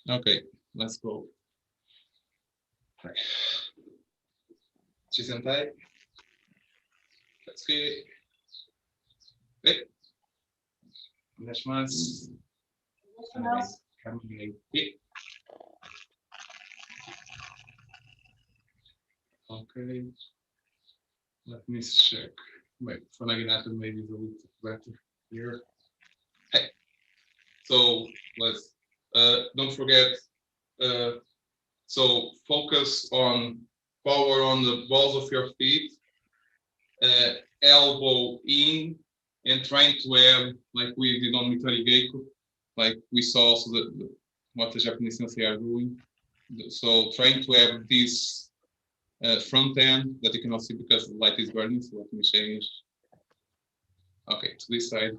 Okay, let's go. Vai. Ci sentai? Let's Hey, お願いします。はい。Okay, let me check. Wait, for Naginata maybe it's a little better here. Hey, so let's don't forget. So focus on power on the balls of your feet, elbow in, and trying to have, like we did on Mitari Geiko, like we saw also what the Japanese sensei are doing. So trying to have this front end that you cannot see because the light is burning. So let me change. Okay, to this side.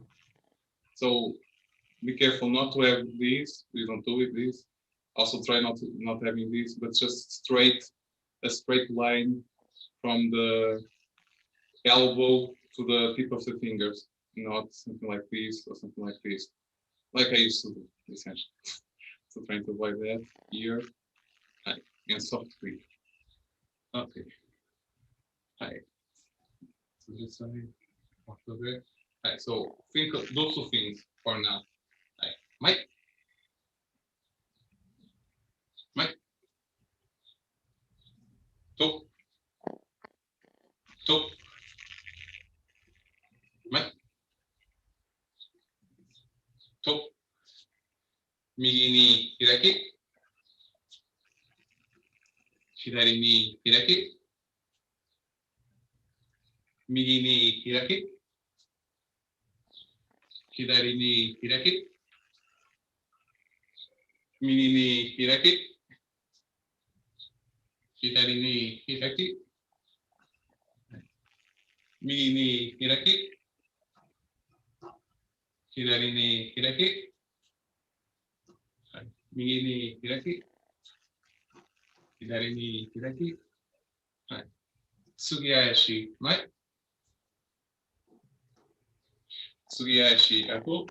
So be careful not to have this. Please don't do it. This. Also try not having this, but just a straight line from the elbow to the tip of the fingers, not something like this or something like this, like I used to do, essentially. So trying to avoid that here, and soft grip. Okay. Hi. So this side, after that. Hi. So think of those two things for now. Hi. Mike. Mike. Top. Top. Mike. Top. 右に開き、左に開き、右に開き、左に開き、右に開き、左に開き、右に開き、左に開き、右に開き、左に開き、はい、次足前、次足後、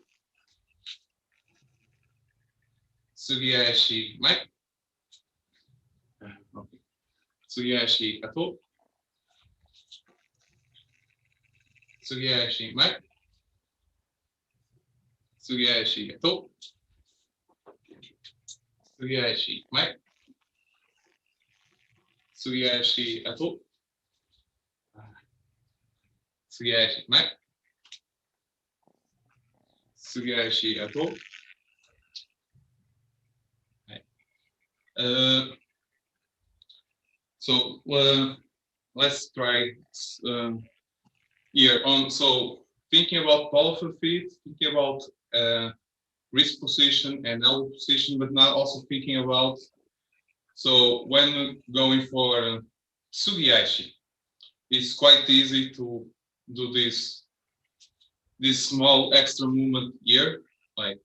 次足前、次足後、次足前、次足後、次足前、次足後、次足前、次足後、はい。So let's try here on. So thinking about powerful feet, thinking about wrist position and elbow position, but now also thinking about, so when going for Sugiyashi, it's quite easy to do this small extra movement here, like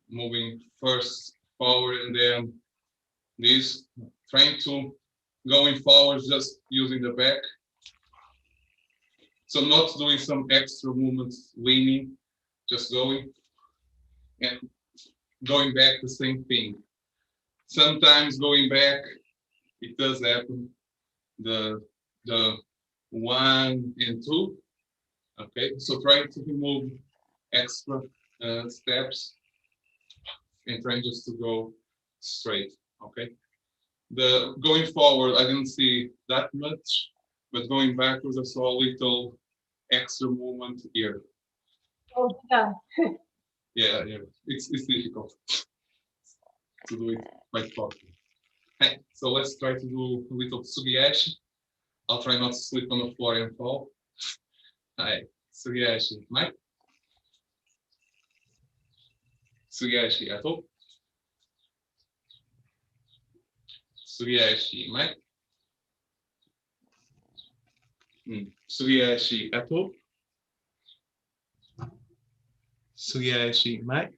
moving first forward and then this, trying to going forward just using the back. So not doing some extra movements, leaning, just going and going back, the same thing. Sometimes going back, it does happen, the 1 and 2. Okay, so trying to remove extra steps and trying just to go straight. Okay, the going forward, I didn't see that much, but going backwards, I saw a little extra movement here. Oh, yeah. Yeah, it's difficult to do it quite properly. Hey, so let's try to do a little Sugiyashi. I'll try not to slip on the floor and fall. Hi, Sugiyashi, Mike. Sugiyashi, ato. Sugiyashi, Mike. Sugiyashi, ato. Sugiyashi, Mike.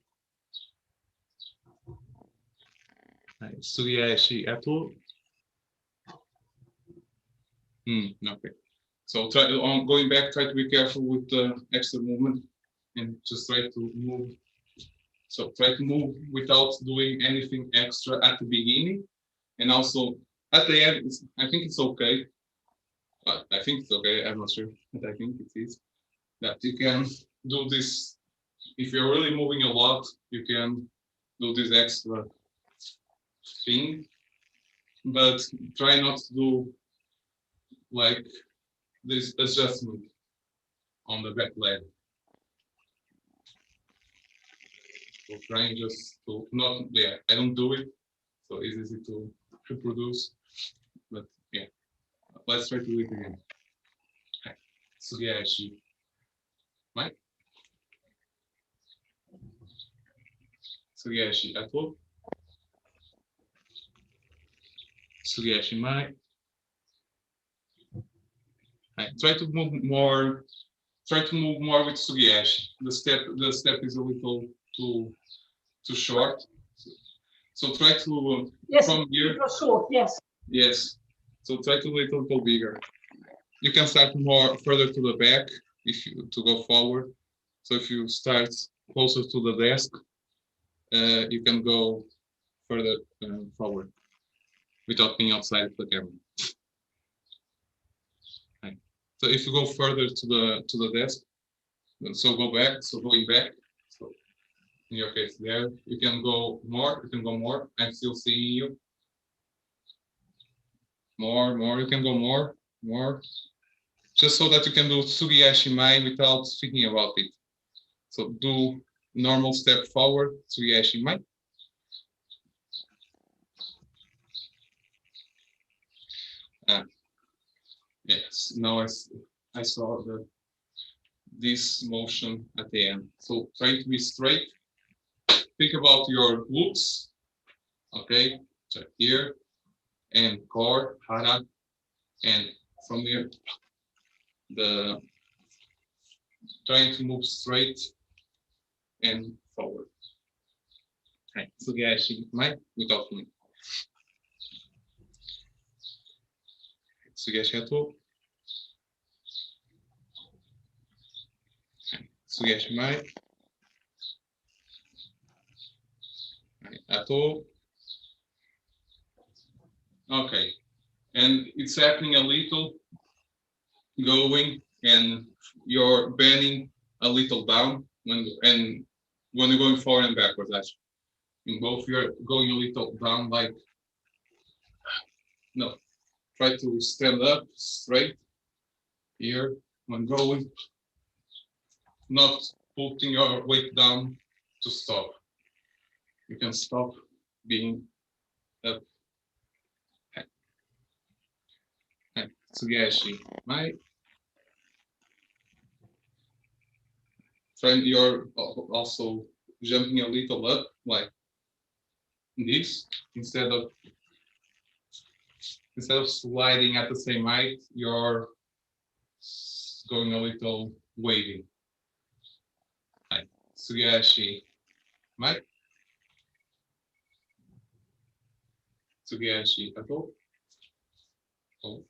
Sugiyashi, ato. Okay. So try on going back, try to be careful with the extra movement and just try to move So try to move without doing anything extra at the beginning, and also at the end. I think it's okay. I think it's okay. I'm not sure, but I think it is that you can do this. If you're really moving a lot, you can do this extra thing, but try not to do like this adjustment on the back leg. So trying just to not, yeah, I don't do it, so it's easy to reproduce, but yeah, let's try to do it again. Okay. Sugiashi, right? Sugiashi ato, Sugiashi mai. Right. Try to move more. Try to move more with Sugiashi. The step is a little too short. So try to Yes, from here. it was short, yes. Yes. So try to make it a little bigger. You can start more further to the back if you to go forward. So if you start closer to the desk, you can go further forward without being outside the camera. Right. So if you go further to the desk, so go back. So going back. So in your case, there you can go more. You can go more. I'm still seeing you. More. You can go more. Just so that you can do Sugiyashi Mai without thinking about it. So do normal step forward, Sugiyashi Mai. Yes, now I saw this motion at the end. So try to be straight. Think about your glutes. Okay, so here and core, hara, and from here the trying to move straight and forward. Okay, Sugiyashi Mai without me. Sugiyashi Ato. Sugiyashi Mai. Ato. Okay, and it's happening a little, going, and you're bending a little down when you're going forward and backwards. Actually, in both you're going a little down, like no. Try to stand up straight here when going, not putting your weight down to stop. You can stop being up. Sugiyashi Mai. Try you're also jumping a little up like this instead of sliding at the same height, you're going a little waving. Right. Sugiyashi Mai. Sugiyashi Ato. Oh.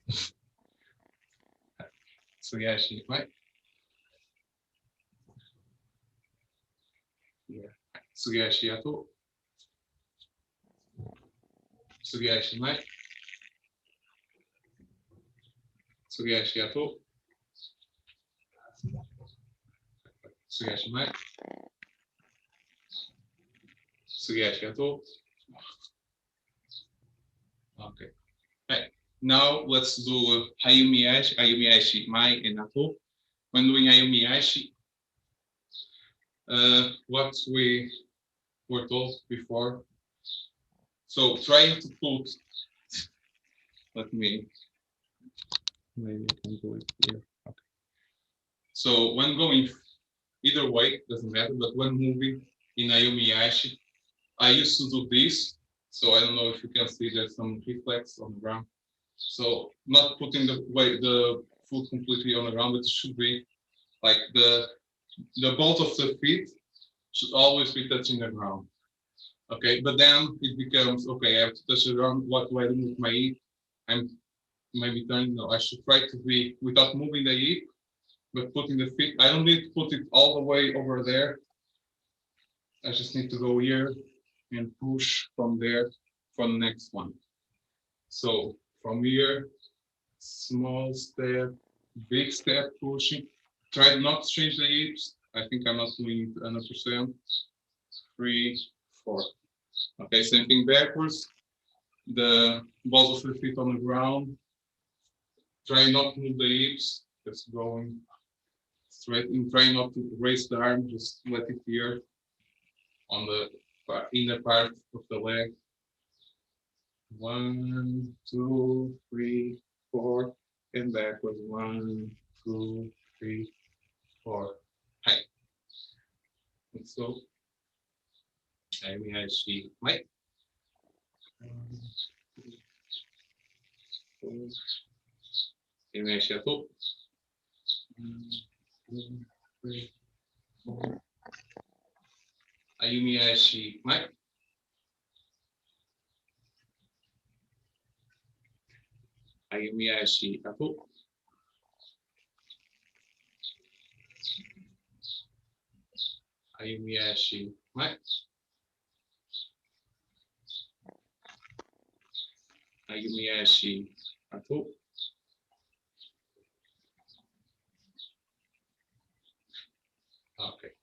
Sugiyashi Mai. Yeah. Sugiyashi Ato. Sugiyashi Mai. Sugiyashi Ato. Sugiyashi Mai. Sugiyashi Ato. Okay. Right. Now let's do Hayumiyashi, Ayumiyashi Mai and Ato. When doing Ayumiyashi, what we were told before. So trying to put, let me, maybe I can do it here. Okay. So when going either way, doesn't matter, but when moving in Ayumiyashi, I used to do this. So I don't know if you can see there's some reflex on the ground. So not putting the foot completely on the ground, but it should be like the bolt of the feet should always be touching the ground. Okay, but then it becomes okay. I have to touch the ground. What do I do with my hip? I'm maybe turning. No, I should try to be without moving the hip, but putting the feet. I don't need to put it all the way over there. I just need to go here and push from there for the next one. So from here, small step, big step pushing. Try not to change the hips. I think I'm not doing it 100%. 3, 4. Okay, same thing backwards. The balls of the feet on the ground. Try not to move the hips. Just going straight and try not to raise the arm. Just let it here on the inner part of the leg. 1, 2, 3, 4, and backwards. 1, 2, 3, 4. Hi. And so, I mean, I see my. Ayumi Ashi Ato. 1, 2, 3, 4. Ayumi Ashi mai. Ayumi Ashi Ato. Ayumi Ashi mai. Ayumi Ashi Ato. Okay.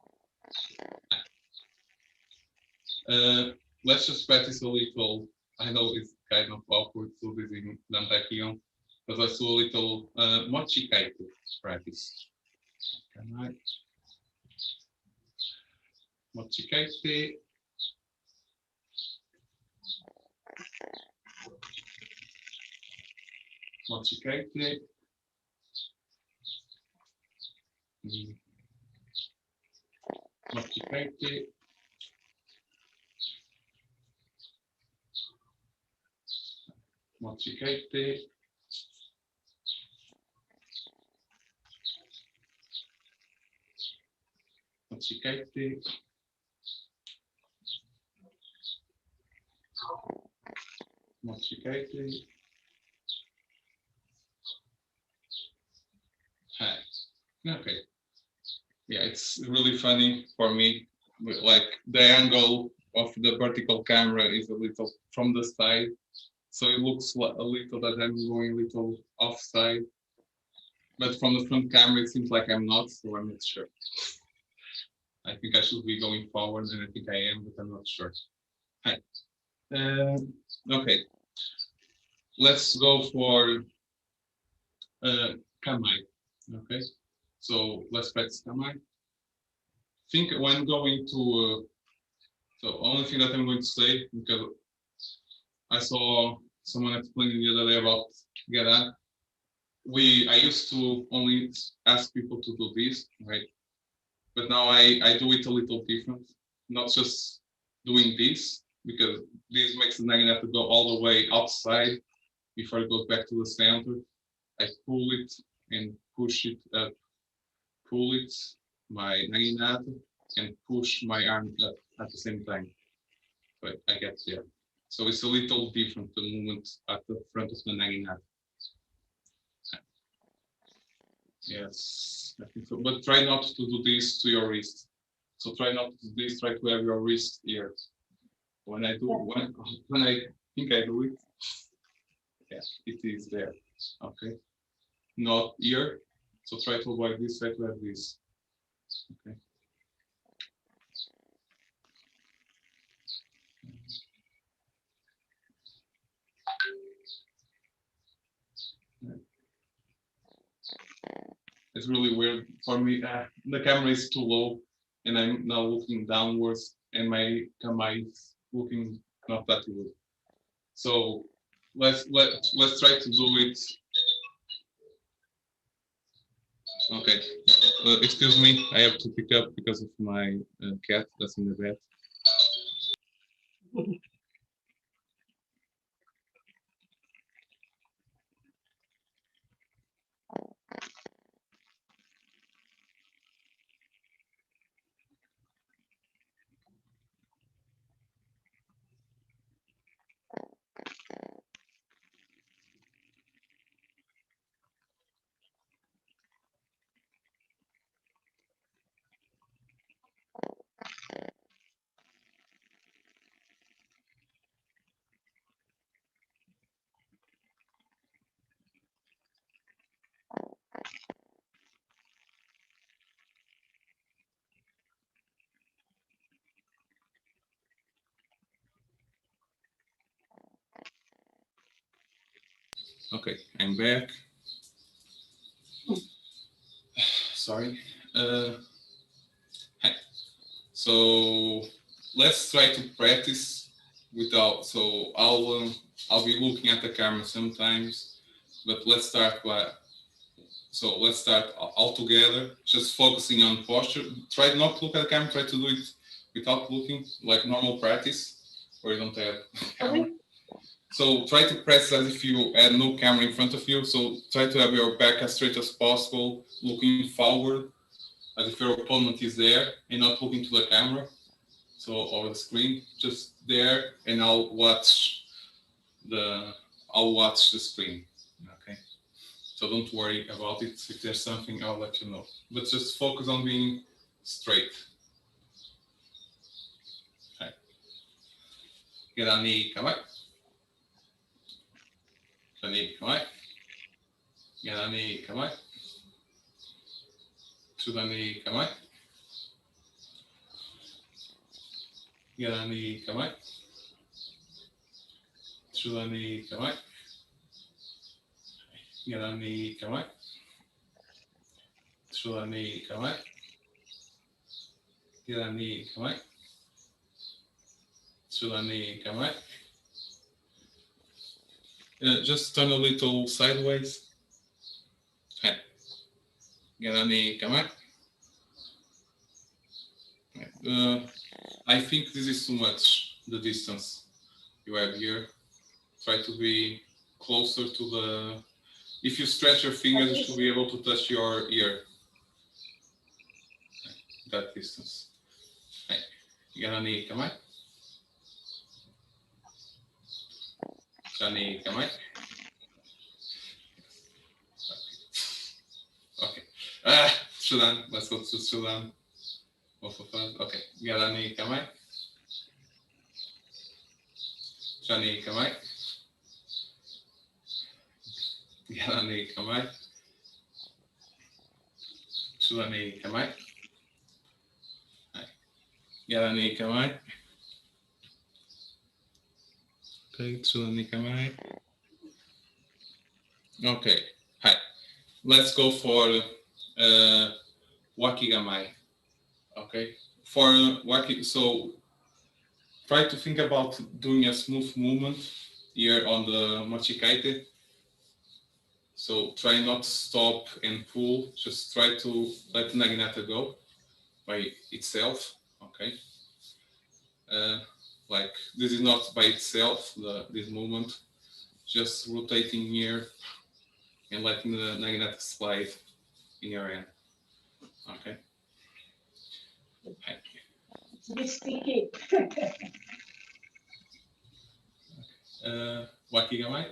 Let's just practice a little. I know it's kind of awkward to do this in Nantakion, but let's do a little mochi kaito practice. Can I? Mochi kaite. Mochi kaite. Mochi kaite. Mochi kaite. Mochi kaite. Mochi kaite. Hi. Okay. Yeah, it's really funny for me. Like the angle of the vertical camera is a little from the side, so it looks a little that I'm going a little offside. But from the front camera, it seems like I'm not, so I'm not sure. I think I should be going forward, and I think I am, but I'm not sure. Hi. Okay. Let's go for Kamai. Okay. So let's practice Kamai. Think when going to so only thing that I'm going to say, because I saw someone explaining the other day about Gera. I used to only ask people to do this, right? But now I do it a little different. Not just doing this, because this makes the Naginata go all the way outside before it goes back to the center. I pull it and push it up, pull it, my Naginata, and push my arm up at the same time. But I get there. So it's a little different, the movement at the front of the Naginata. Yes, I think so. But try not to do this to your wrist. So try not to do this, try to have your wrist here. When I do, when I think I do it, yes, it is there. Okay. Not here. So try to avoid this, try to have this. Okay. It's really weird for me. The camera is too low, and I'm now looking downwards, and my camera is looking not that good. So let's try to do it. Okay. Excuse me, I have to pick up because of my cat that's in the bed. Okay, I'm back. Sorry. Hi. So let's try to practice without. So I'll be looking at the camera sometimes, but let's start by. So let's start all together, just focusing on posture. Try not to look at the camera. Try to do it without looking, like normal practice, where you don't have camera. So try to press as if you had no camera in front of you. So try to have your back as straight as possible, looking forward, as if your opponent is there and not looking to the camera. So over the screen, just there, and I'll watch the screen. Okay. So don't worry about it. If there's something, I'll let you know. But just focus on being straight. Okay. Gerani kamai. Gerani kamai. Gerani kamai. Sudani kamai. Gerani kamai. Sudani kamai. Gerani kamai. Sudani kamai. Gerani kamai. Sudani kamai. Just turn a little sideways. Okay. Gerani kamai. I think this is too much, the distance you have here. Try to be closer to the... If you stretch your fingers, you should be able to touch your ear. That distance. Gerani kamai. Gerani kamai. Okay. Sudan. Let's go to Sudan. Both of us. Okay. Gerani kamai. Gerani kamai. Gerani kamai. Sudani kamai. Gerani kamai. Okay, Sudani kamai. Okay. Hi. Let's go for wakigamai. Okay. For waki, so try to think about doing a smooth movement here on the machikaite. So try not to stop and pull. Just try to let Naginata go by itself. Okay. Like this is not by itself, this movement. Just rotating here and letting the Naginata slide in your hand. Okay. It's a bit sticky. Wakigamai.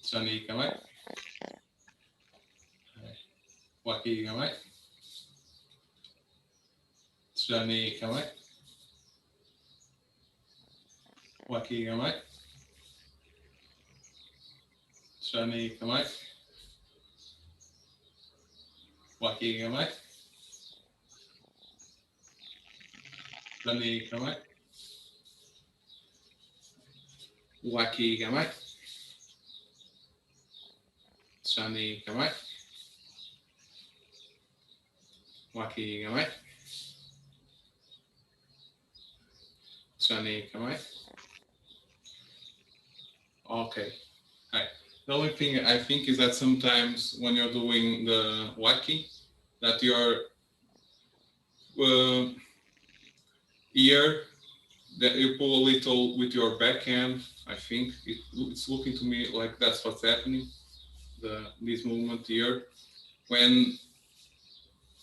Shani kamai. Wakigamai. Shani kamai. Wakigamai. Shani kamai. Wakigamai. Shani kamai. Wakigamai. Shani kamai. Wakigamai. Shani kamai. Okay. Hi. The only thing I think is that sometimes when you're doing the waki, that your ear, that you pull a little with your backhand. I think it's looking to me like that's what's happening. This movement here, when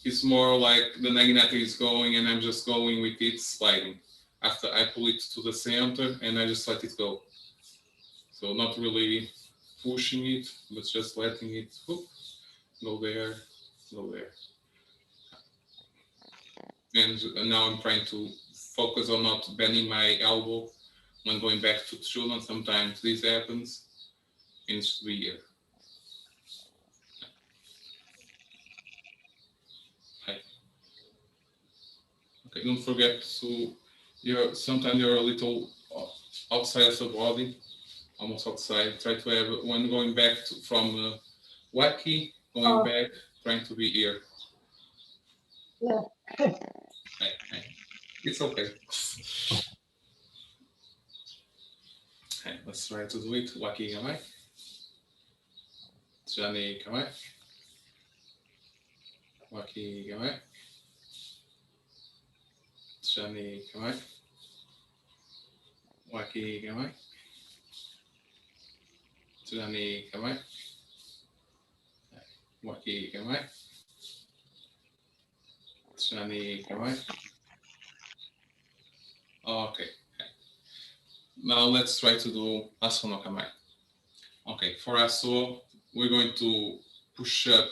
it's more like the naginata is going and I'm just going with it sliding. After I pull it to the center and I just let it go. So not really pushing it, but just letting it whoop, go there, go there. And now I'm trying to focus on not bending my elbow when going back to Tshula. Sometimes this happens and it should be here. Okay, don't forget to, sometimes you're a little outside of the body. almost outside. Try to have, when going back from wacky, going back, trying to be here. Yeah. Hey. It's okay. Hey, let's try to do it. Wacky gamai. Johnny gamai. Wacky gamai. Johnny gamai. Wacky gamai. Johnny gamai. Wacky gamai. Johnny gamai. Okay. Now let's try to do Aso no Kamai. Okay, for Aso, we're going to push up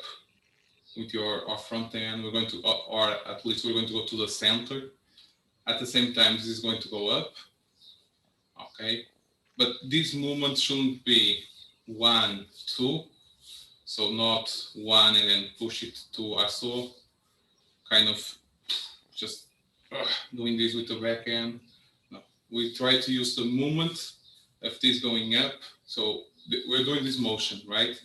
with our front end. We're going to, or at least we're going to go to the center. At the same time, this is going to go up. Okay, but this movement shouldn't be 1, 2. So not 1 and then push it to Aso. Kind of just doing this with the back end. No. We try to use the movement of this going up. So we're doing this motion, right?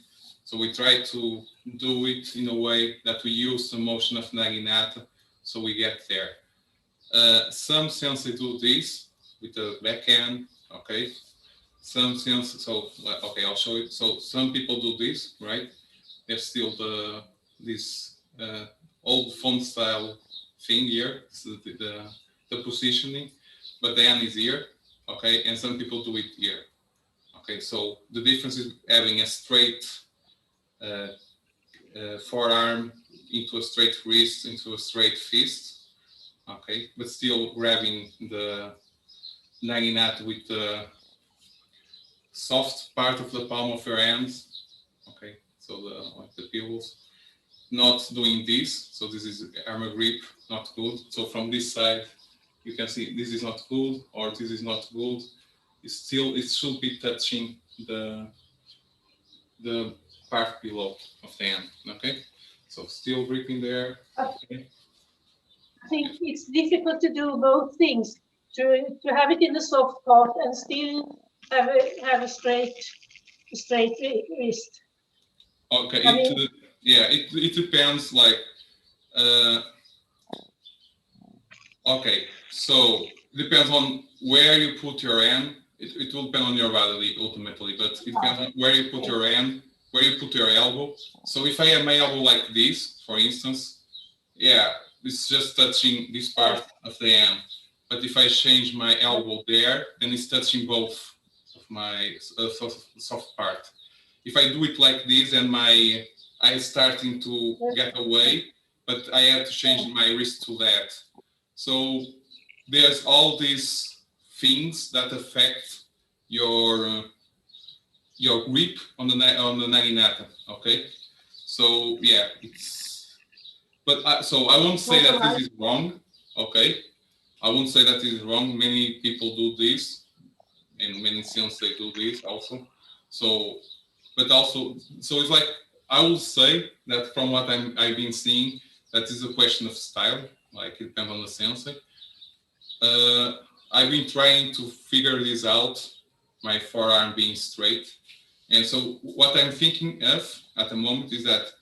So we try to do it in a way that we use the motion of Naginata, so we get there. Some sensei do this with the back end, okay? Some sensei, so okay, I'll show you. So some people do this, right? There's still this old font style thing here, so the positioning, but the end is here, okay? And some people do it here. Okay, so the difference is having a straight forearm into a straight wrist, into a straight fist, okay, but still grabbing the naginata with the soft part of the palm of your hands, okay, so like the pivot, not doing this, so this is armor grip, not good. So from this side, you can see this is not good, or this is not good. It's still, it should be touching the part below of the hand, okay? So still gripping there. Okay. I think it's difficult to do both things, to have it in the soft part and still have a straight wrist. Okay, I it depends, like, okay, so it depends on where you put your hand. It will depend on your body ultimately, but it depends on where you put your hand, where you put your elbow. So if I have my elbow like this, for instance, yeah, it's just touching this part of the hand. But if I change my elbow there, then it's touching both of my soft part. If I do it like this and my eye starting to get away, but I have to change my wrist to that. So there's all these things that affect your grip on the naginata. Okay, so yeah, it's. But so I won't say that this is wrong. Okay, I won't say that this is wrong. Many people do this, and many sensei do this also. So, but also, so it's like I will say that from what I've been seeing, that is a question of style. Like it depends on the sensei. I've been trying to figure this out, my forearm being straight. And so what I'm thinking of at the moment is that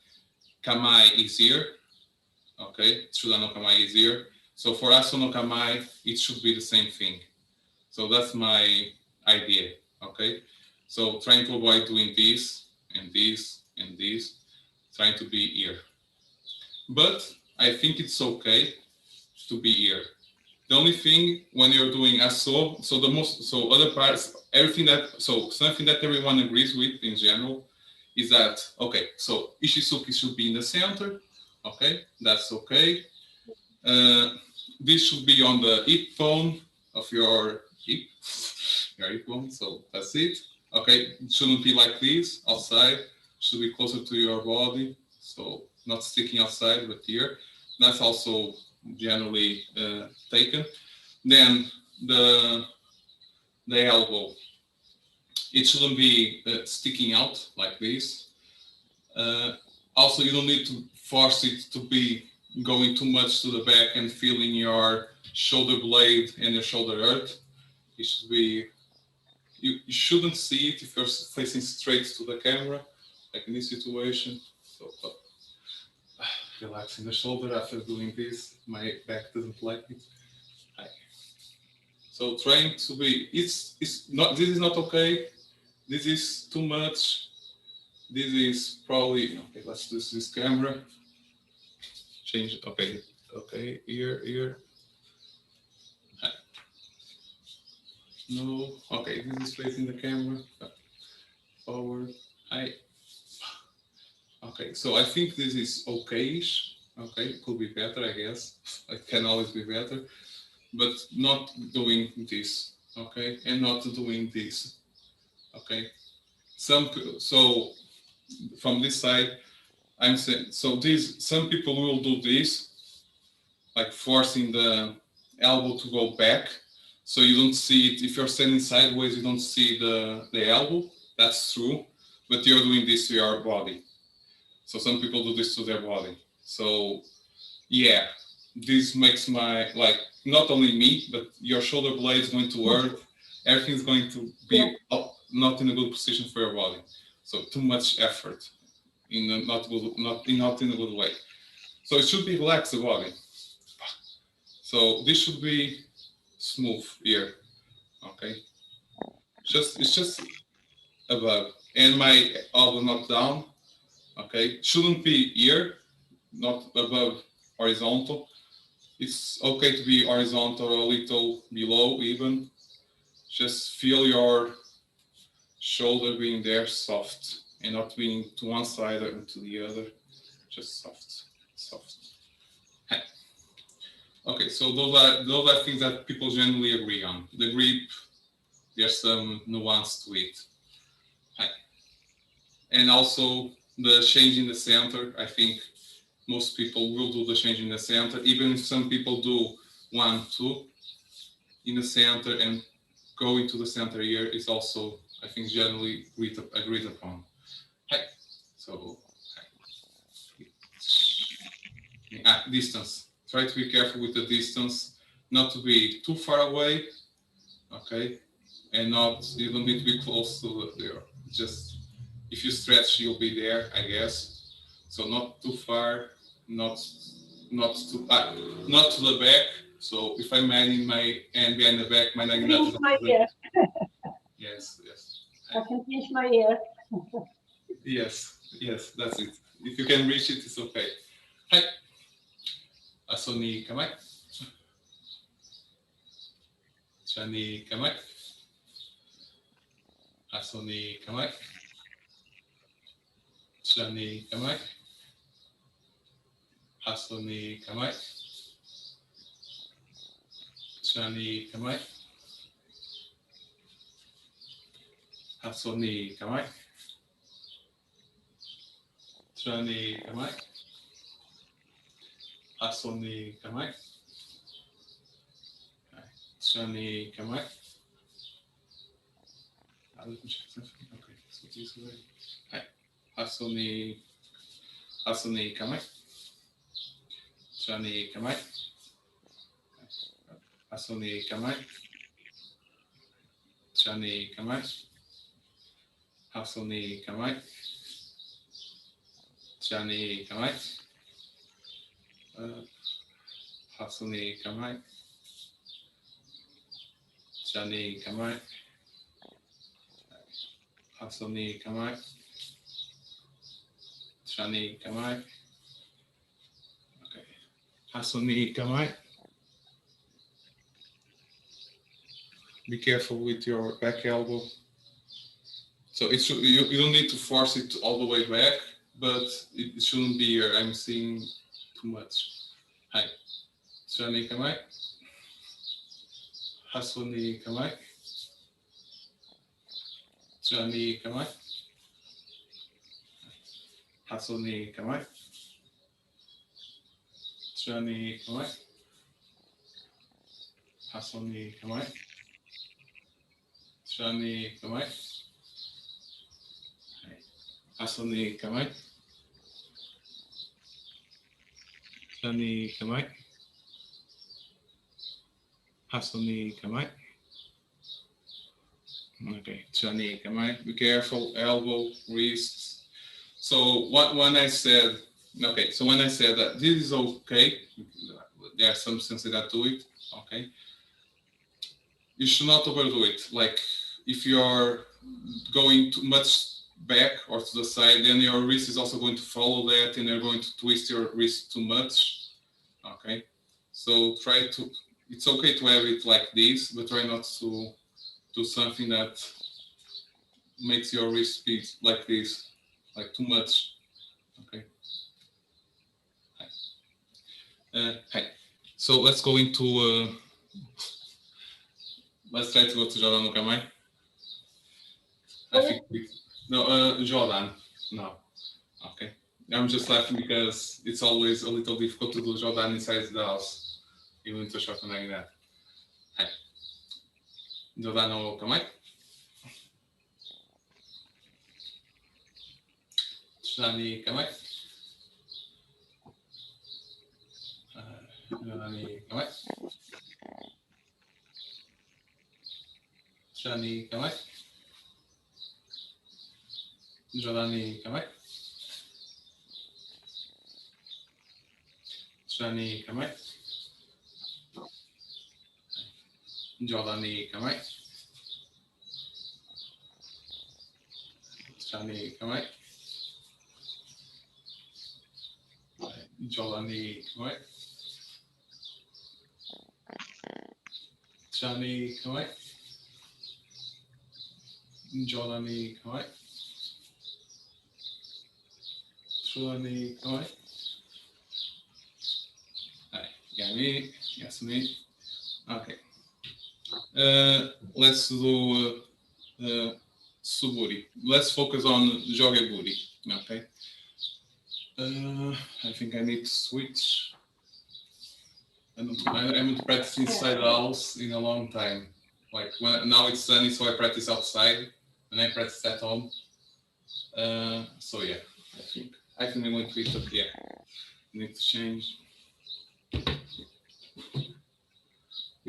Kamai is here. Okay, Tsuda no Kamai is here. So for Aso no Kamai, it should be the same thing. So that's my idea. Okay, so trying to avoid doing this and this and this, trying to be here. But I think it's okay to be here. The only thing when you're doing Aso, so other parts, everything that, so something that everyone agrees with in general is that, okay, so Ishizuki should be in the center, okay, that's okay. This should be on the hip bone of your hip, bone, so that's it. Okay, it shouldn't be like this outside, should be closer to your body, so not sticking outside, but here. That's also generally taken. Then the elbow, it shouldn't be sticking out like this. Also, you don't need to force it to be going too much to the back and feeling your shoulder blade and your shoulder earth. It should be you shouldn't see it if you're facing straight to the camera, like in this situation. So relaxing the shoulder after doing this. My back doesn't like it. So trying to be, it's not, this is not okay. This is too much. This is probably, okay, let's do this camera. Change, okay, here. No, okay, this is facing the camera. Forward, hi. Okay, so I think this is okay-ish. Okay, could be better, I guess. It can always be better, but not doing this, okay, and not doing this, okay. So from this side, I'm saying, so these, some people will do this, like forcing the elbow to go back, so you don't see it. If you're standing sideways, you don't see the elbow. That's true, but you're doing this to your body. So some people do this to their body. So yeah, this makes my, like, not only me, but your shoulder blade is going to hurt. Everything's going to be not in a good position for your body. So too much effort in a not in a good way. So it should be relaxed, the body. So this should be smooth here. Okay. It's just above. And my elbow not down. Okay. Shouldn't be here, not above horizontal. It's okay to be horizontal, a little below even. Just feel your shoulder being there soft and not being to one side or to the other. Just soft, soft. Okay, so those are things that people generally agree on. The grip, there's some nuance to it. And also the change in the center, I think most people will do the change in the center, even if some people do 1, 2 in the center and go into the center here is also, I think, generally agreed upon. So, distance. Try to be careful with the distance, not to be too far away, okay, and not, you don't need to be close to there. Just if you stretch, you'll be there, I guess. So not too far, not not to the back. So if I'm manning my hand behind the back, my Naginata. Pinch my ear. Yes, yes. I can pinch my ear. Yes, yes, that's it. If you can reach it, it's okay. Hi. Asoni kamai. Chani kamai. Asoni kamai. Chani kamai. Asoni kamai. Chani kamai. Asoni kamai. Chani kamai. Asoni kamai. Chani kamai. Okay, so this way. Hi. Asoni kamai. Chani kamai. Asoni kamai. Chani kamai. Asoni kamai. Chani kamai. Hasuni kamai. Chani kamai. Hasuni kamai. Chani kamai. Okay. Hasuni kamai. Be careful with your back elbow. So it should, you don't need to force it all the way back, but it shouldn't be here. I'm seeing too much. Hi. Chani kamai. Hasuni kamai. Chani kamai. Hasuni kamai. Chani kamai. Hasuni kamai. Chani kamai. Hasuni kamai. Chani kamai. Hasuni kamai. Okay, Johnny, come on, be careful, elbow, wrists. So when I said, okay, so when I said that this is okay, there are some senses that do it, okay, you should not overdo it. Like if you're going too much back or to the side, then your wrist is also going to follow that and you're going to twist your wrist too much, okay? So try to, it's okay to have it like this, but try not to do something that makes your wrist be like this, like too much, okay? Hi. So let's go into, let's try to go to Jordan Okamai. I think no, Jordan, no, okay. I'm just laughing because it's always a little difficult to do Jordan inside the house, even to short like that. Hi. Jordan Okamai. Jordani Kamai. Jordani Kamai. Jordani Kamai. Jordani Kamai. Jordani Kamai. Jordani Kamai. Jordani Kamai. Jordani Kamai. Jordani Kamai. Jordani Kamai. Jordani Kamai. Hi, Yami, Yasmin. Okay. Let's do Suburi. Let's focus on Jogeburi. Okay. I think I need to switch. I haven't practiced inside the house in a long time. Like when now it's sunny, so I practice outside, and I practice at home. So yeah, I think I'm going to it. Yeah, need to change.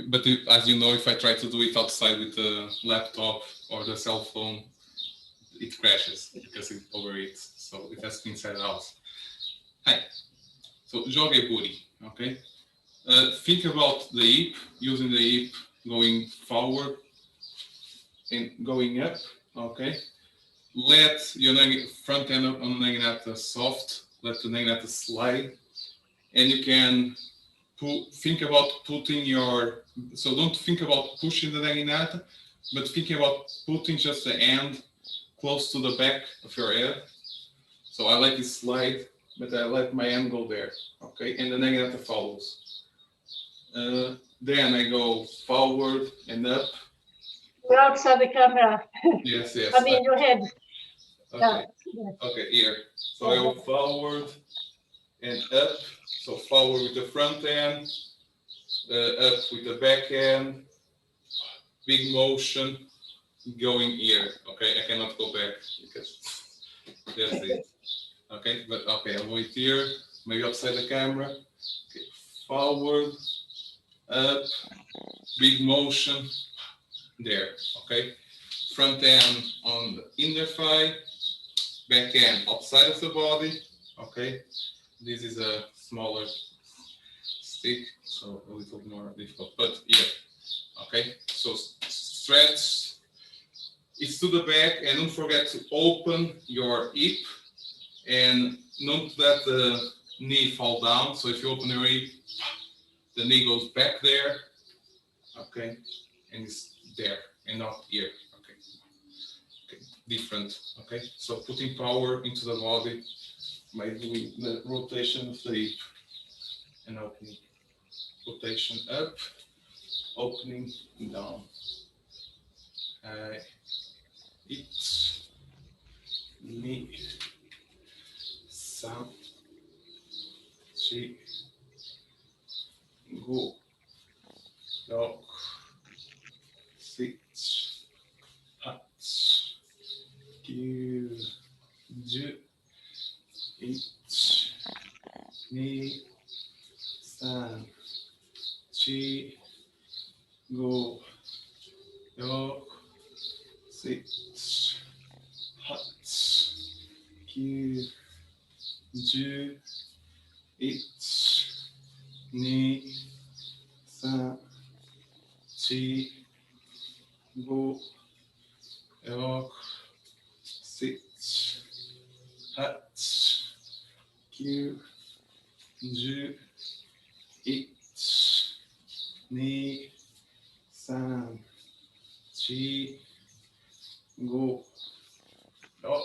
But as you know, if I try to do it outside with the laptop or the cell phone, it crashes because it overheats. So it has to be inside the house. Hi. So Jogeburi, okay? Think about the hip, using the hip going forward and going up, okay? Let your front end on Naginata soft, let the Naginata slide, and you can think about putting your, so don't think about pushing the Naginata, but think about putting just the hand close to the back of your head. So I let it slide, but I let my hand go there, okay? And the Naginata follows. Then I go forward and up. You're outside the camera. Yes, yes. I mean, your head. Okay. Okay, here. So I go forward and up. So forward with the front end, up with the back end, big motion, going here. Okay, I cannot go back because that's it. Okay, but okay, I'll wait here, maybe upside the camera. Okay, forward, up, big motion, there. Okay, front end on the inner thigh, back end outside of the body. Okay, this is a smaller stick, so a little more difficult, but yeah. Okay, so stretch. It's to the back, and don't forget to open your hip and not let the knee fall down. So if you open your hip, the knee goes back there, okay, and it's there and not here, okay. Okay, different, okay. So putting power into the body by doing the rotation of the hip and opening, rotation up, opening down. It, knee, san, chi, go, dog, sit, hat, give, ju, it, ni, san, chi, go, dog, six, eight, nine, 10, 11, 2, 3, 4, 5, 6, 7, 9, 10, 11, 2, 3, 4, 5,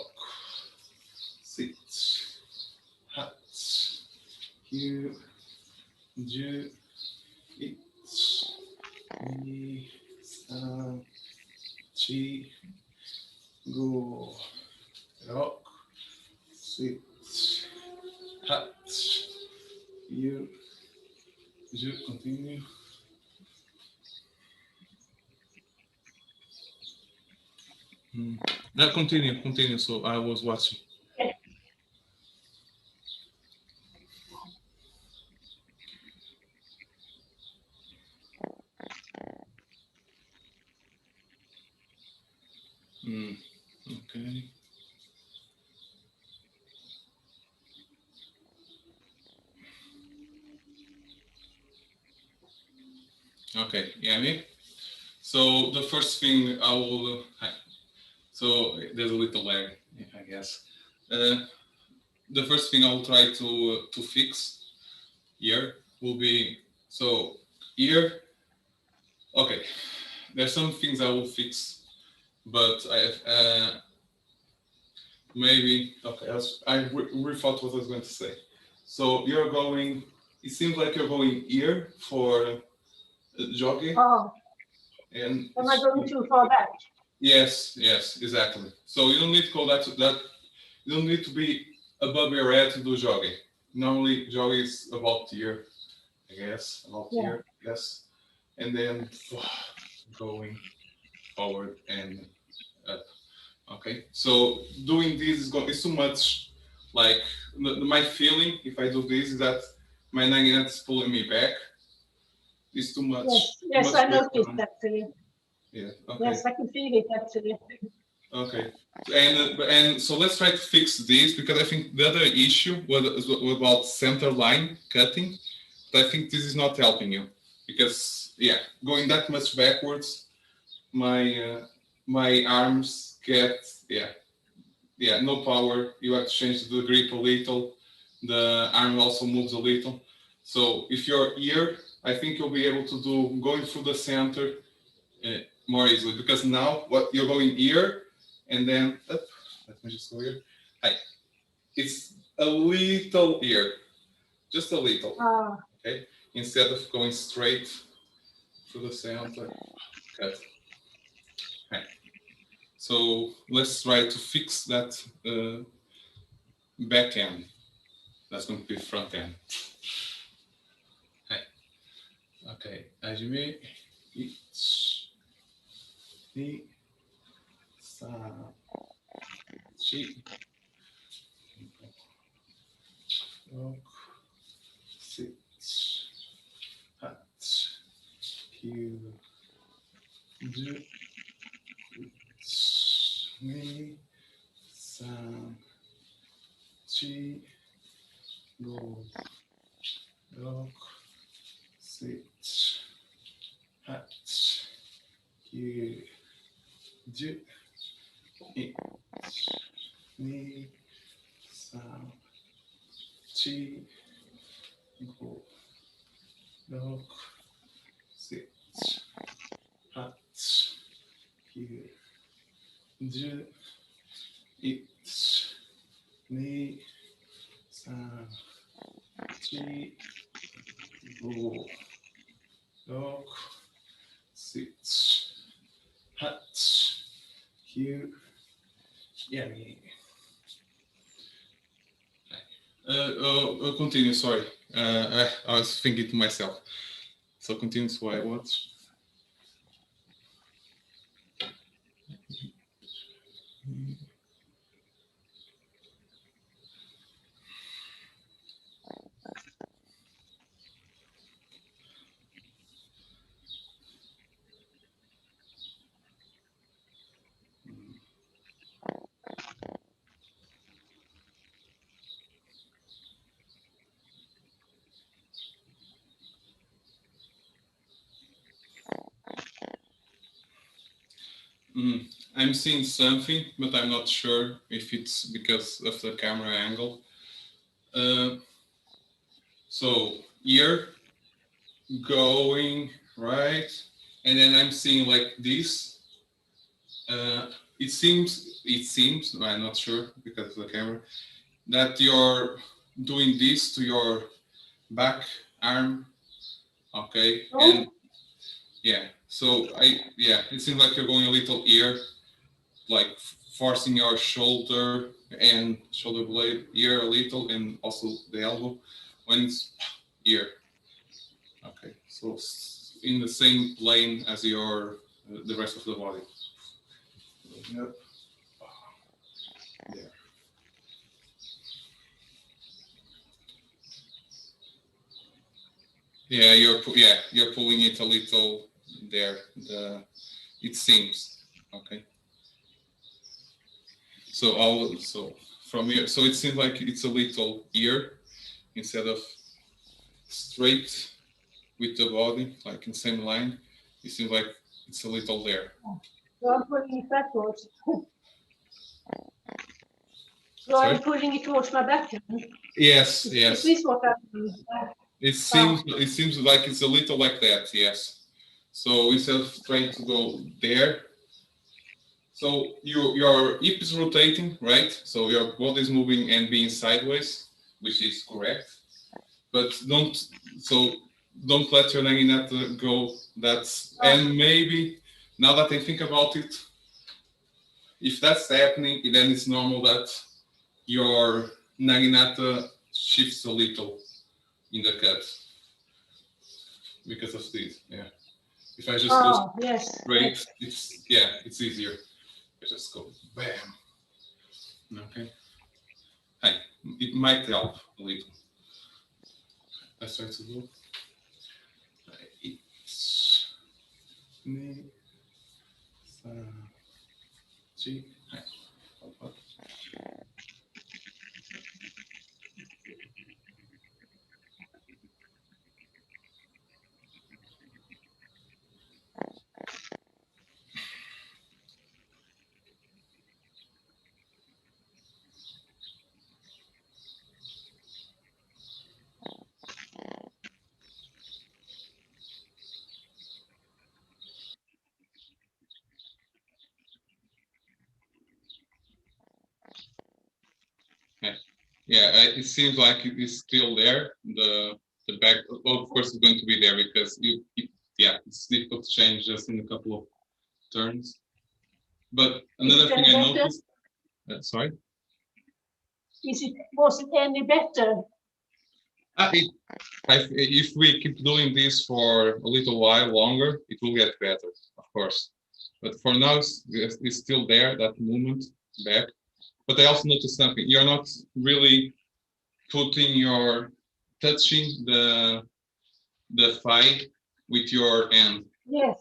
6, 7, 9, 10, 11, 2, 3, 4, 5, 6, 7, 9, 10, continue. Continue. So I was watching. Okay. Okay, Yami. So the first thing I will. So there's a little lag, I guess. The first thing I will try to fix here will be so here. Okay, there's some things I will fix, but maybe okay. I rethought what I was going to say. So you're going. It seems like you're going here for jogging. Oh, And am I going too far back? yes, exactly. So you don't need to go that. You don't need to be above your head to do jogging. Normally, jogging is about here, I guess, about here, yes, and then going forward and up. Okay, so doing this is too much. Like my feeling, if I do this, is that my Naginata is pulling me back. It's too much. Yes, I noticed actually. Yeah. Okay. Yes, I can feel it actually. Okay. And so let's try to fix this because I think the other issue was about center line cutting. But I think this is not helping you because going that much backwards, my arms get no power. You have to change the grip a little. The arm also moves a little. So if you're here, I think you'll be able to do going through the center more easily because now what you're going here and then up. Let me just go here. Hi. It's a little here, just a little. Okay. Instead of going straight through the center. Cut. Hi. So let's try to fix that back end. That's going to be front end. Hi. Okay. Hajime. Ichi. Ni. San. Chi. 6, 7, 8, 9, 10, 2, 3, 4, 5, 6, 7, 8, 9, 10, 1, 2, 3, 4, 5, 6, 7, 8, 9, 10, 1, 2, 3, 4, 5, 6, 7, 9, Yummy. Continue, sorry. I was thinking to myself. So continue to I watch. I'm seeing something, but I'm not sure if it's because of the camera angle. So here, going right, and then I'm seeing like this. It seems, I'm not sure because of the camera, that you're doing this to your back arm, okay? Oh. And yeah, so it seems like you're going a little here, like forcing your shoulder and shoulder blade here a little, and also the elbow when it's here. Okay, so in the same plane as your the rest of the body. Yep. There. Yeah, you're pulling it a little there. It seems okay. So from here, so it seems like it's a little here instead of straight with the body, like in the same line. It seems like it's a little there. So I'm pulling it backwards. So Sorry? I'm pulling it towards my back. Yes, Is yes. this what I'm doing? It seems like it's a little like that, yes. So instead of trying to go there, so your hip is rotating, right? So your body is moving and being sideways, which is correct. But don't let your naginata go. And maybe now that I think about it, if that's happening, then it's normal that your naginata shifts a little in the cut because of this. Yeah. If I just go straight, it's easier. I just go bam. Okay. Hey, it might help a little. Let's try to go. It's me. See. Hey. Yeah, it seems like it is still there. The back, well, of course, is going to be there because it's difficult to change just in a couple of turns. But another thing I noticed. Sorry. Was it any better? If we keep doing this for a little while longer, it will get better, of course. But for now, it's still there, that movement back. But I also noticed something. You're not really touching the thigh with your hand. Yes.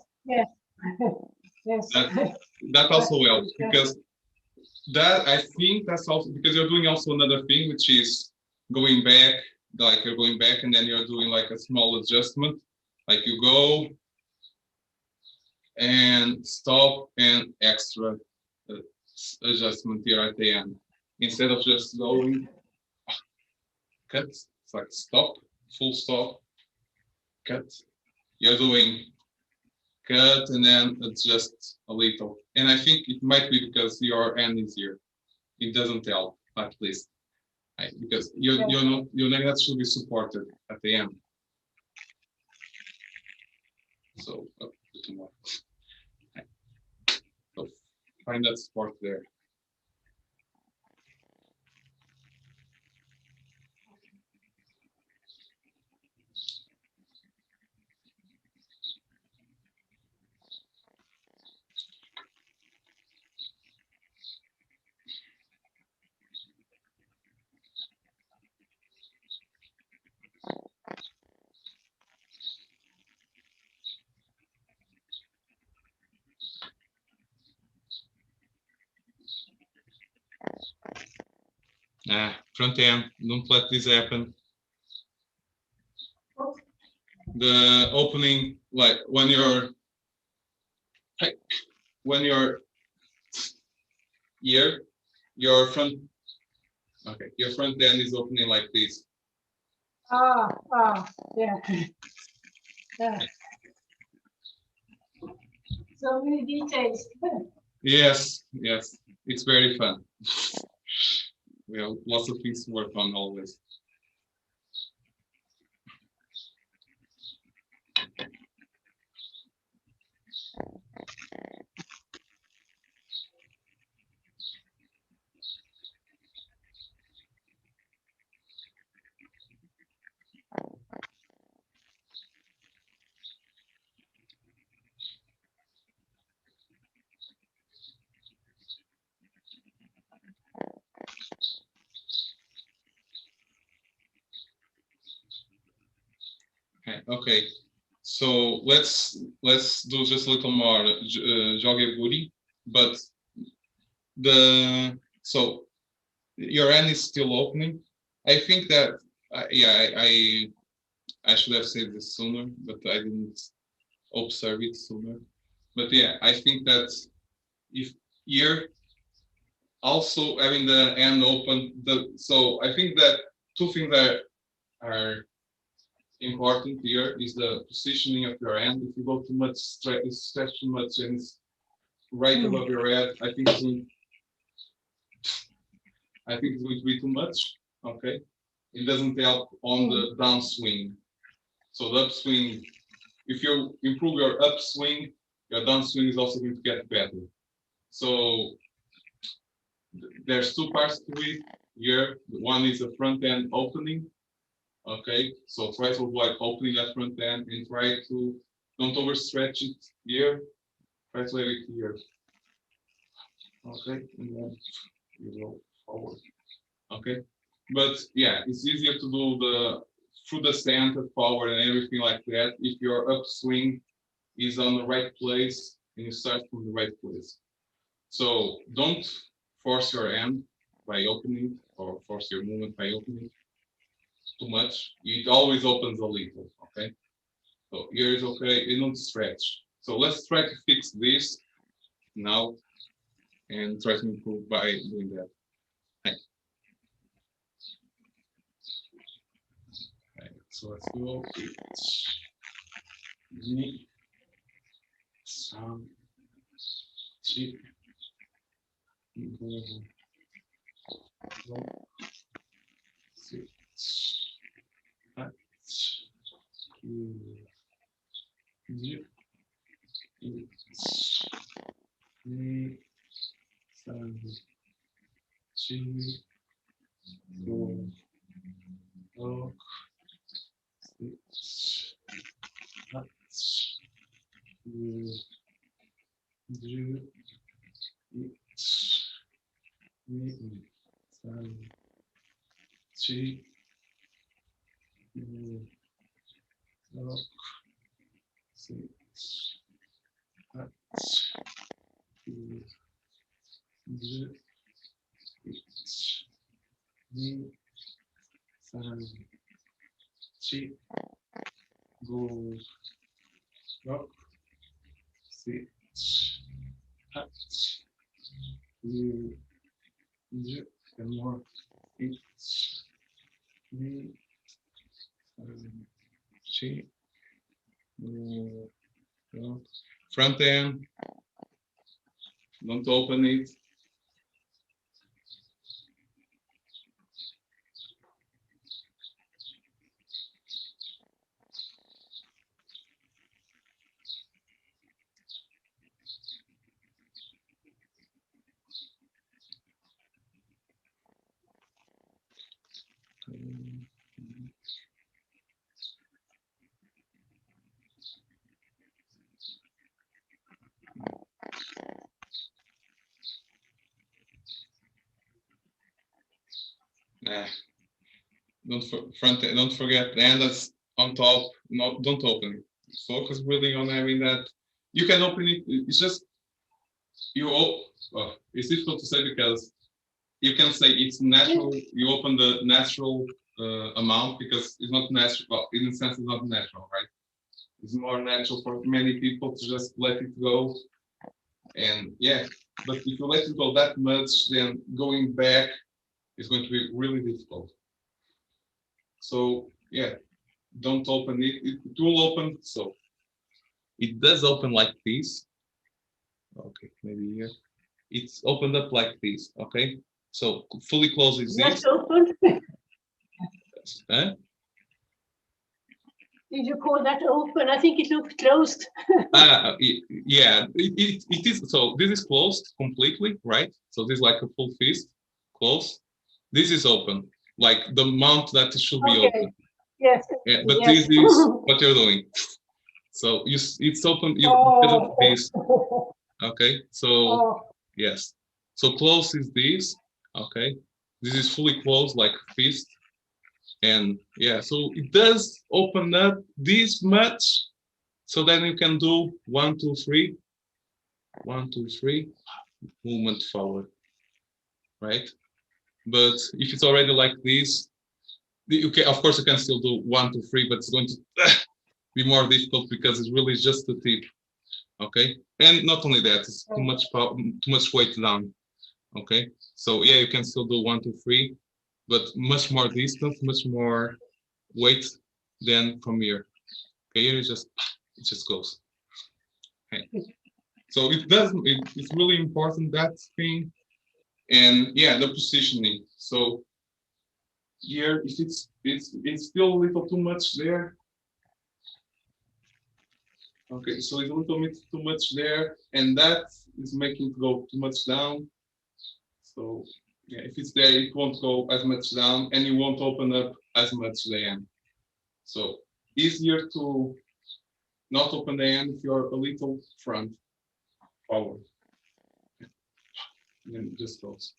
That also helps because I think that's also because you're doing also another thing, which is going back, like you're going back and then you're doing like a small adjustment, like you go and stop and extra adjustment here at the end instead of just going cut. It's like stop, full stop, cut. You're doing cut and then adjust a little. And I think it might be because your hand is here. It doesn't help, at least. Right? Because your naginata should be supported at the end. So a bit more. Right. So find that support there. Front end, don't let this happen. The opening, like when you're here, your front end is opening like this. Yeah. Yeah. So many details. Yes, it's very fun. We have lots of things to work on always. Okay. So let's do just a little more jogue booty, but so your end is still opening. I think that I should have said this sooner, but I didn't observe it sooner. But yeah, I think that if here also having the end open, so I think that two things that are important here is the positioning of your hand. If you go too much, stretch too much, and it's right above your head, I think it's going to be too much. Okay, it doesn't help on the downswing. So the upswing, if you improve your upswing, your downswing is also going to get better. So there's two parts to it here. One is the front end opening. Okay, so try to avoid opening that front end and try to don't overstretch it here. Try to have it here. Okay, and then you go forward. Okay, but yeah, it's easier to do the through the center forward and everything like that if your upswing is on the right place and you start from the right place. So don't force your hand by opening or force your movement by opening too much. It always opens a little, okay? So here is okay, and don't stretch. So let's try to fix this now and try to improve by doing that. Okay, so let's go. Some, two, six, five, zero, eight, nine, seven, two, four, five, six, five, two, zero, eight, nine, seven, two, four, five, six, five, two, zero, eight, nine, seven, two, go, rock, six, five, two, zero, and more, eight, nine, seven, two, go, front end, don't open it. Don't forget the end that's on top. No, don't open it. Focus really on having that. You can open it. It's just it's difficult to say because you can say it's natural. You open the natural amount because it's not natural. Well, in a sense, it's not natural, right? It's more natural for many people to just let it go And yeah, but if you let it go that much, then going back is going to be really difficult. So yeah, don't open it. It will open. So it does open like this. Okay, maybe here. It's opened up like this. Okay, so fully closes That's this. open. Huh? Did you call that open? I think it looked closed. Yeah, it is. So this is closed completely, right? So this is like a full fist, closed. This is open, like the mount that should be Okay. open. Yes. Yeah, but Yes. this is what you're doing. So it's open because of this. Oh. Okay, so Oh. yes. So close is this. Okay, this is fully closed like fist, and yeah. So it does open up this much. So then you can do 1, 2, 3, 1, 2, 3, movement forward, right? But if it's already like this, you can, of course, you can still do 1, 2, 3, but it's going to be more difficult because it's really just the tip, okay? And not only that, it's too much power, too much weight down, okay? So yeah, you can still do 1, 2, 3, but much more distance, much more weight than from here. Okay, here it just goes. Okay. So it does. It's really important, that thing, and yeah, the positioning. So here, if it's still a little too much there. Okay, so it's a little bit too much there, and that is making it go too much down. So yeah, if it's there, it won't go as much down, and it won't open up as much the end. So easier to not open the end if you're a little front forward, and then it just goes.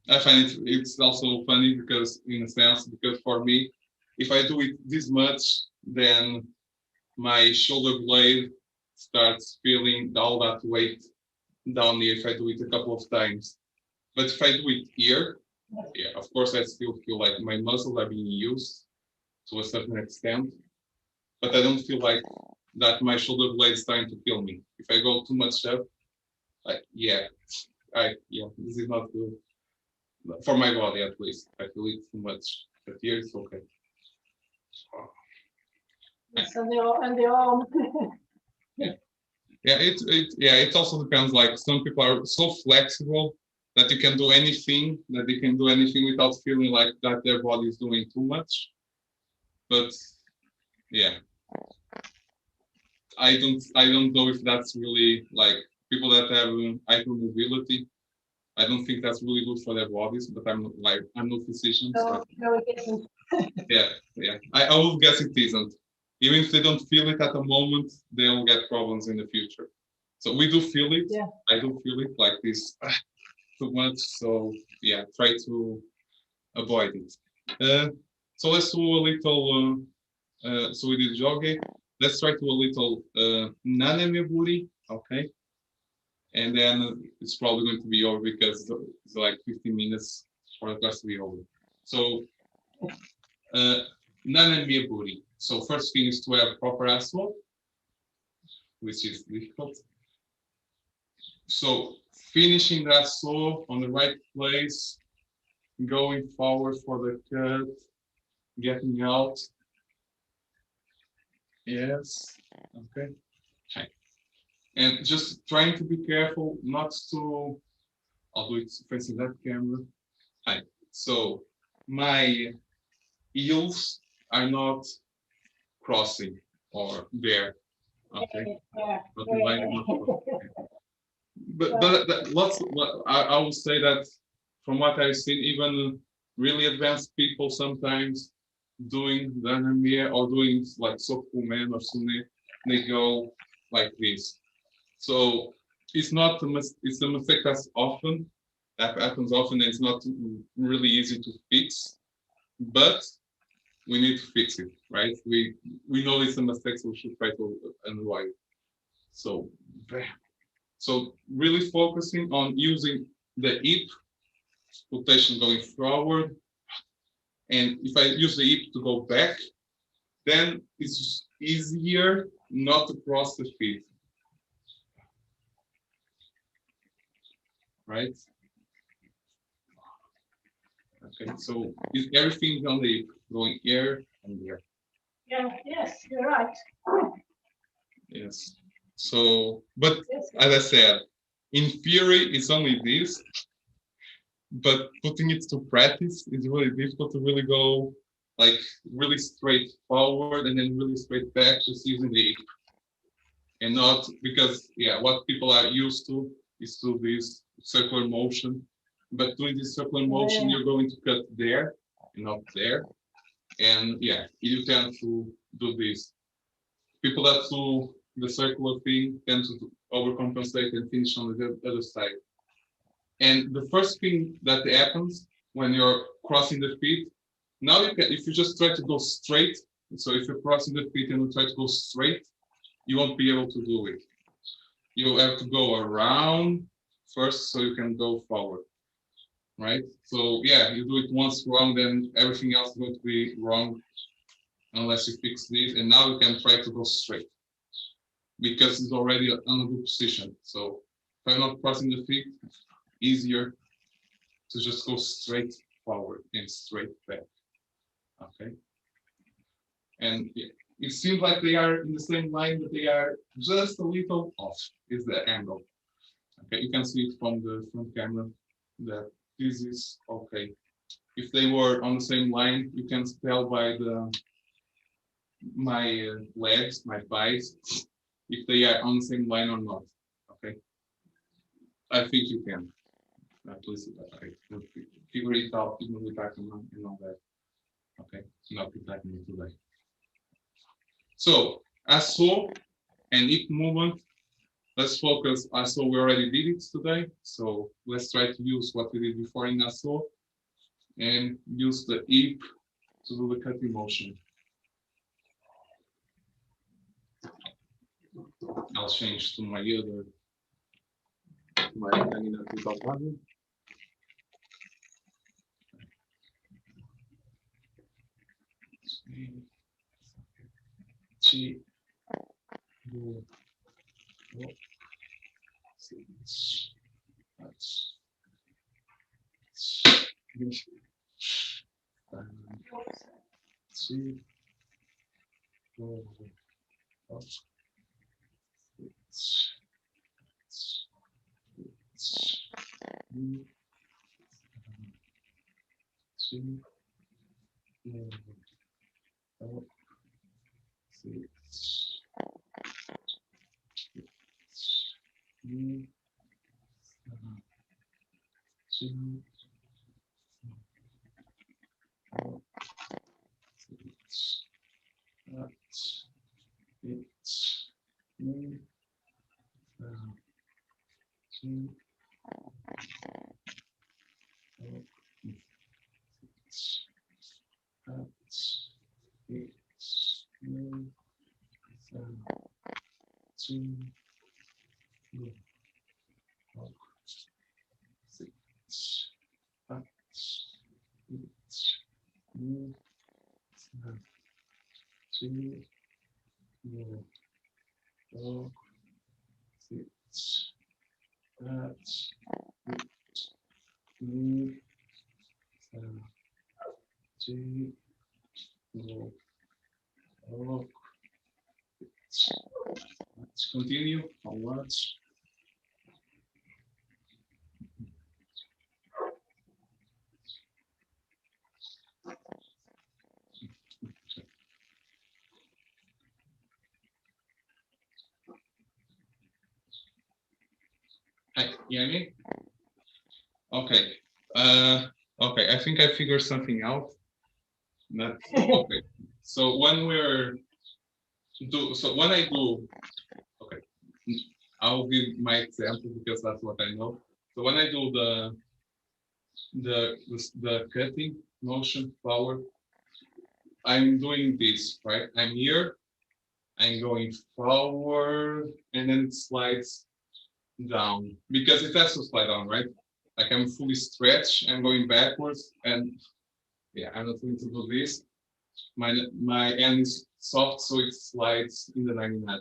I find it's also funny because, in a sense, because for me, if I do it this much, then my shoulder blade starts feeling all that weight down here if I do it a couple of times. But if I do it here, yeah, of course, I still feel like my muscles are being used to a certain extent, but I don't feel like that my shoulder blade is starting to kill me. If I go too much up, like, yeah, this is not good. For my body, at least. I feel it too much. But here it's okay. Yes, and the arm. Yeah. It also depends. Like, some people are so flexible that you can do anything, that they can do anything without feeling like that their body is doing too much. But yeah, I don't know if that's really, like, people that have hypermobility. I don't think that's really good for their bodies. But I'm no physician, so No, it isn't. I would guess it isn't. Even if they don't feel it at the moment, they'll get problems in the future. So we do feel it. Yeah. I do feel it like this too much. So yeah, try to avoid it. So let's do a little. So we did jogging. Let's try to a little naneme buri. Okay, and then it's probably going to be over because it's like 15 minutes for the class to be over. So naneme buri. So first thing is to have proper asphalt, which is difficult. So finishing that saw on the right place, going forward for the cut, getting out. Yes. Okay. And just trying to be careful not to. I'll do it facing that camera. Hi. So my heels are not crossing or there. Okay. Yeah. Not in line, not crossing. But lots. I will say that from what I've seen, even really advanced people sometimes doing the anime or doing like Sokumen or Sune, they go like this. So it's not it's a mistake that happens often, and it's not really easy to fix, but we need to fix it, right? We know it's a mistake, so we should try to avoid it. So so really focusing on using the hip rotation going forward, and if I use the hip to go back, then it's easier not to cross the feet, right? Okay, so everything on the going here and there. Yeah, yes, you're right. Yes. So, but Yes. as I said, in theory, it's only this, but putting it to practice is really difficult to really go like really straight forward and then really straight back, just using the ape. And not because, yeah, what people are used to is to this circular motion. But doing this circular motion, you're going to cut there and not there. And yeah, you tend to do this. People that do the circular thing tend to overcompensate and finish on the other side. And the first thing that happens when you're crossing the feet, now you can, if you just try to go straight, so if you're crossing the feet and you try to go straight, you won't be able to do it. You have to go around first so you can go forward, right? So yeah, you do it once wrong, then everything else is going to be wrong unless you fix this. And now you can try to go straight because it's already on a good position. So if I'm not crossing the feet, easier to just go straight forward and straight back. Okay. And yeah, it seems like they are in the same line, but they are just a little off, is the angle. Okay, you can see it from the front camera that this is okay. If they were on the same line, you can tell by my legs, my thighs, if they are on the same line or not. Okay, I think you can. At least I will figure it out even with Akama and all that. Okay, not with Akama today. So ASO and hip movement. Let's focus. ASO, we already did it today. So let's try to use what we did before in ASO and use the hip to do the cutting motion. I'll change to my other, my Naginata. Chi, do, Let's continue. How much? Hi, you hear me? Okay. Okay, I think I figured something out. That's okay. So when when I do, okay, I'll give my example because that's what I know. So when I do the cutting motion forward, I'm doing this, right? I'm here, I'm going forward, and then it slides down because it has to slide down, right? Like I'm fully stretched, I'm going backwards, and yeah, I'm not going to do this. my hand is soft, so it slides in the naginata.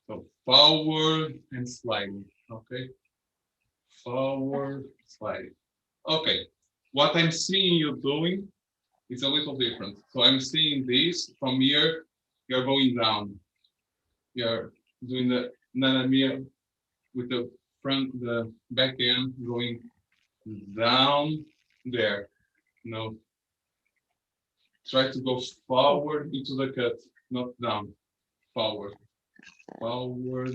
So forward and sliding. Okay, forward, sliding. Okay, what I'm seeing you doing is a little different. So I'm seeing this from here. You're going down. You're doing the nanamia with the back end going down there. No, try to go forward into the cut, not down. Forward, forward.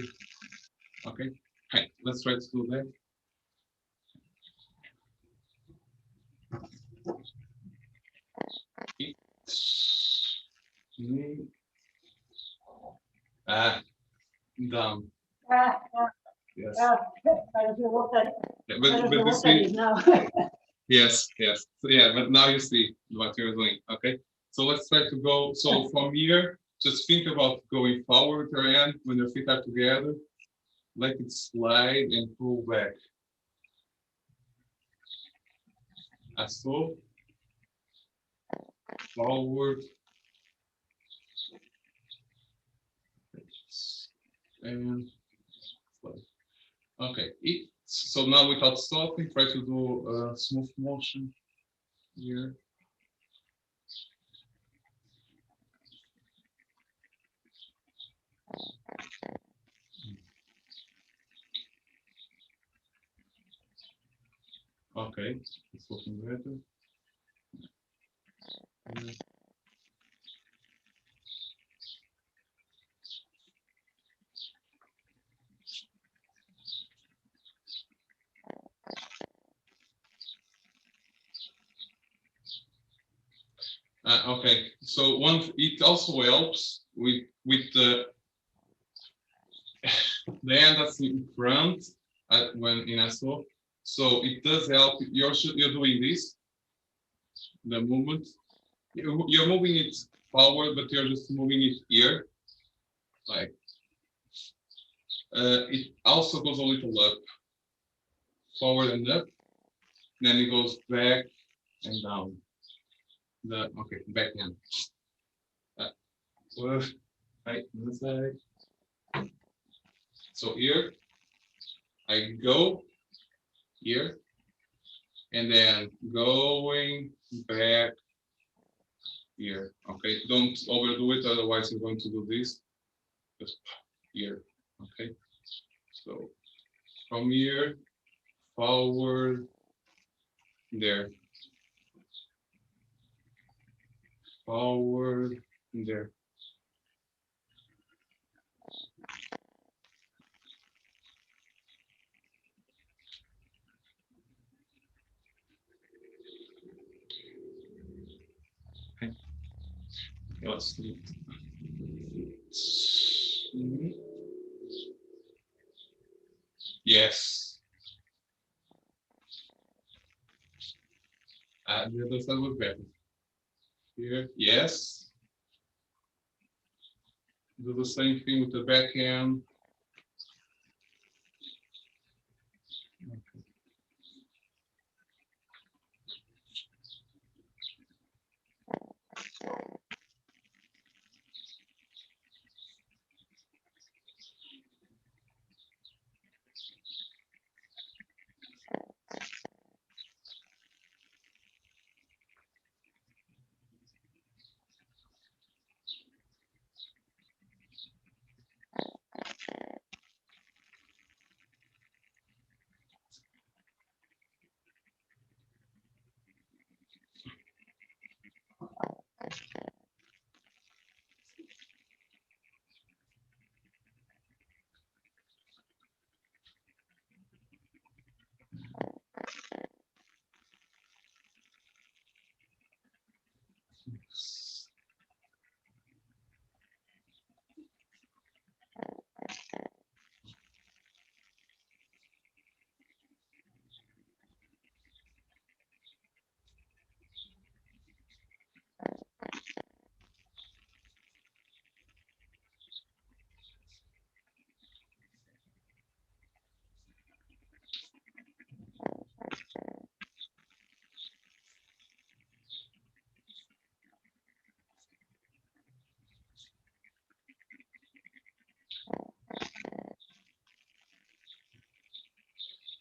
Okay. Hey, let's try to do that. Ah, down. Ah, Yes. I don't know what I, Yeah, I don't know but you what I did see, now. yes, yes. So yeah, but now you see what you're doing. Okay. So let's try to go. So from here, just think about going forward with your hand when your feet are together. Let it slide and pull back. So forward and slide. Okay. So now without stopping, try to do a smooth motion here. Okay, it's looking better. Okay, so it also helps with the hand that's in front when in SO. So it does help. You're doing this, the movement. You're moving it forward, but you're just moving it here. Like it also goes a little up, forward and up. Then it goes back and down. Okay, back end. Right, this side. So here I go here and then going back here. Okay, don't overdo it, otherwise you're going to do this. Just here. Okay, so from here forward there, forward there. Okay, let's do it. Yes. The other side was better. Here, yes. Do the same thing with the backhand.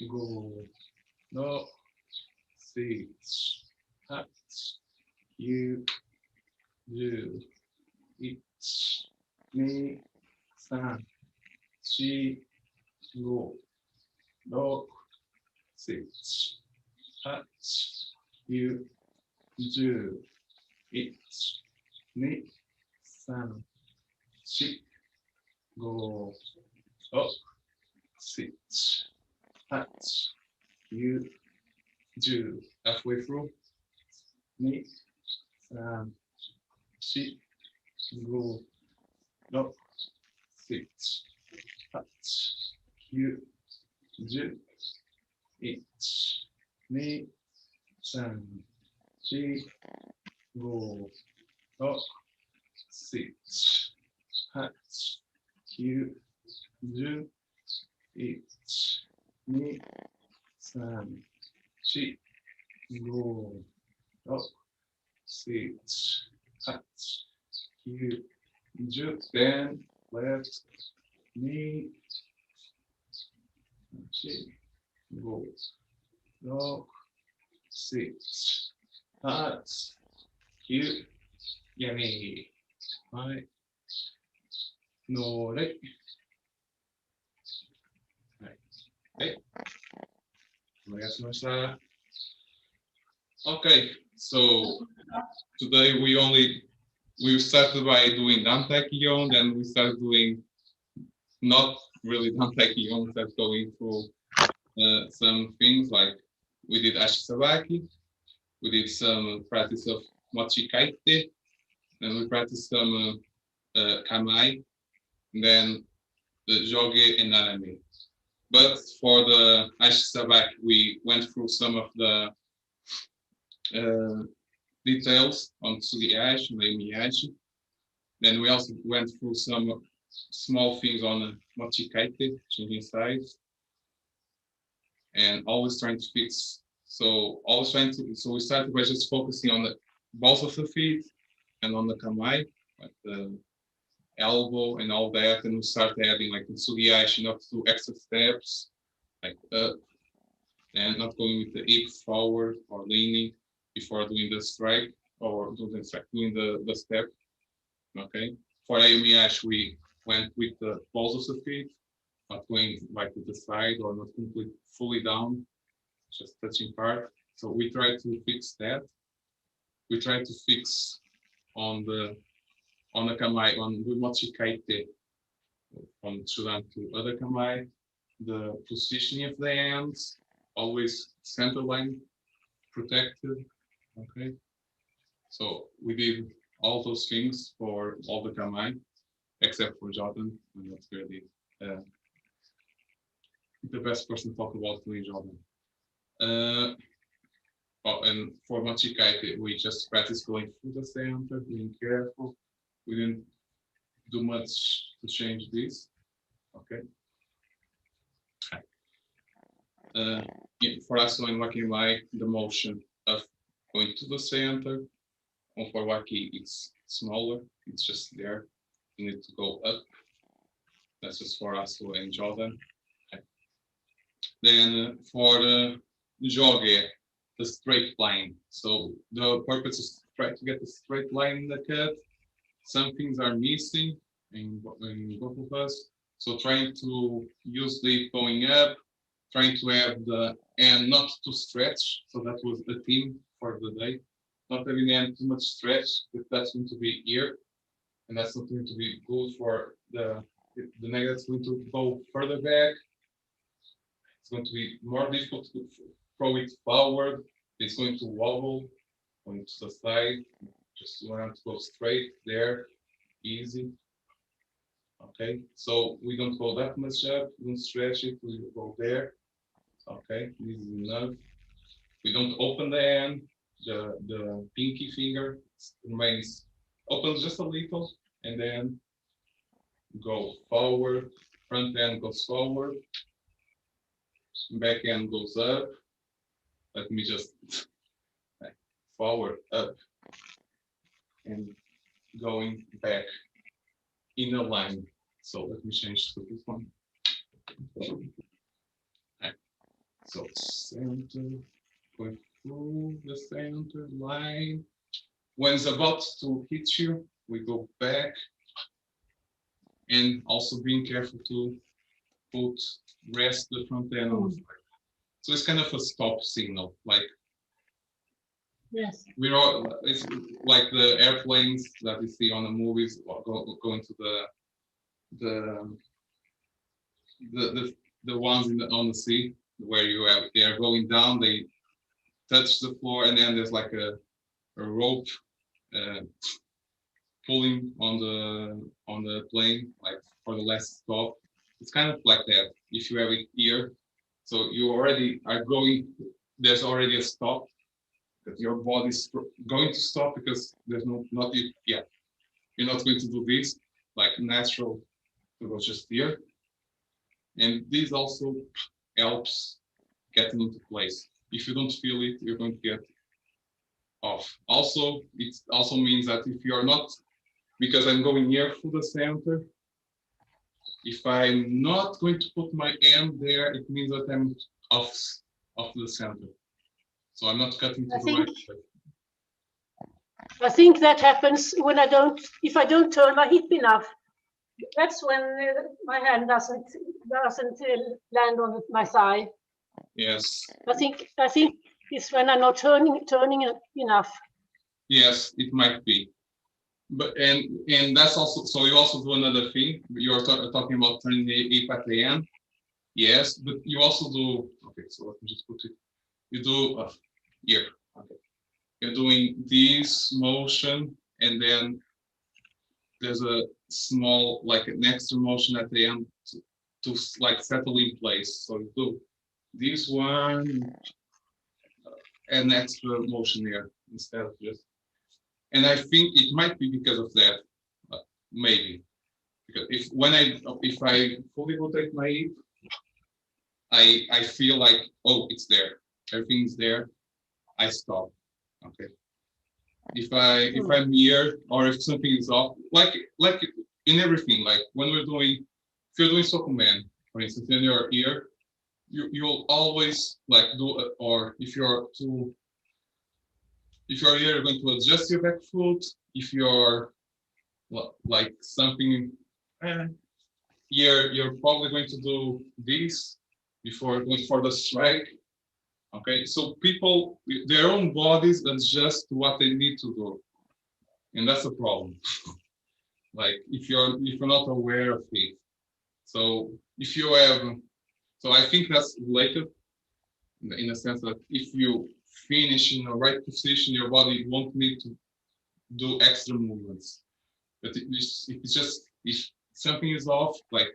5、6、7、8、9、10、1、2、3、4、5、6、7、8、9、10、1、2、3、4、5、6、7、8、9、10. Halfway through. 2、3、4、5、6、7、9 10 1 2 3 4 5 6 7 8 9 10 1 2 3 4 5 6 7 8 9 10 left knee 5 6 6 8 9 yummy はいのれはいお願いしました Okay, so today we started by doing Dantakion, then we started doing not really Dantakion, we started going through some things like we did Ashisabaki, we did some practice of Mochikaite, then we practiced some Kamai, and then the Joge and Narame. But for the Ashisabaki, we went through some of the details on Tsugiyashi and Meimiyashi. Then we also went through some small things on Mochikaite, changing sides, and always trying to fix. So we started by just focusing on the balls of the feet and on the kamai, like the elbow and all that, and we started adding like the Tsugiyashi, not to do extra steps, like up, and not going with the hip forward or leaning before doing the strike or doing the step. Okay. For Ayumiyashi, we went with the balls of the feet, not going like with the side or not completely fully down, just touching part. So we try to fix that. We try to fix on the kamai, on the mochikaite, from Chudan to other kamai, the positioning of the hands, always center line protected. Okay. So we did all those things for all the kamai, except for Jordan, and that's really the best person to talk about doing Jordan. And for Machikaite, we just practice going through the center, being careful. We didn't do much to change this. Okay. For us, in Waki Mai, the motion of going to the center, and for Waki, it's smaller, it's just there. You need to go up. That's just for us and Jordan. Okay. Then for the Joge, the straight line. So the purpose is to try to get a straight line in the cut. Some things are missing in both of us. So trying to use the going up, trying to have the end not to stretch. So that was the theme for the day. Not having the end too much stretch, if that's going to be here. And that's not going to be good for the neck that's going to go further back. It's going to be more difficult to throw it forward. It's going to wobble, going to the side. Just learn to go straight there, easy. Okay, so we don't go that much up, we don't stretch it, we go there. Okay, this is enough. We don't open the hand, the pinky finger remains open just a little, and then go forward, front hand goes forward, back hand goes up. Let me just forward, up, and going back in a line. So let me change to this one. So center, going through the center line. When it's about to hit you, we go back, and also being careful to rest the front end on the side. So it's kind of a stop signal, like Yes. it's like the airplanes that you see on the movies going to the ones on the sea where they are going down, they touch the floor, and then there's like a rope pulling on the plane, like for the last stop. it's kind of like that. If you have it here, so you already are going. There's already a stop that your body's going to stop because there's not yet. You're not going to do this like natural. It was just here, and this also helps getting into place. If you don't feel it, you're going to get off. Also, it also means that if you're not, because I'm going here through the center, if I'm not going to put my hand there, it means that I'm off the center. So I'm not cutting to the right way. I think that happens when if I don't turn my hip enough. That's when my hand doesn't land on my thigh. Yes. I think it's when I'm not turning enough. Yes, it might be. But and that's also, so you also do another thing. You're talking about turning the hip at the end. Yes, but you also do, okay, so let me just put it. You do here. Okay. You're doing this motion, and then there's a small, like an extra motion at the end to like settle in place. So you do this one, an extra motion here instead of just. And I think it might be because of that, maybe. Because if I fully rotate my hip, I feel like, oh, it's there, everything's there. I stop. Okay. If I'm here, or if something is off, like in everything, like when we're doing, if you're doing Sokuman, for instance, and you're here, you'll always like do, or if you're here, you're going to adjust your back foot. If you're like something here, you're probably going to do this before going for the strike. Okay, so people, their own bodies adjust to what they need to do, and that's a problem. Like if you're not aware of it. So if you have, so I think that's related in a sense that if you finish in the right position, your body won't need to do extra movements. But if it's just, if something is off, like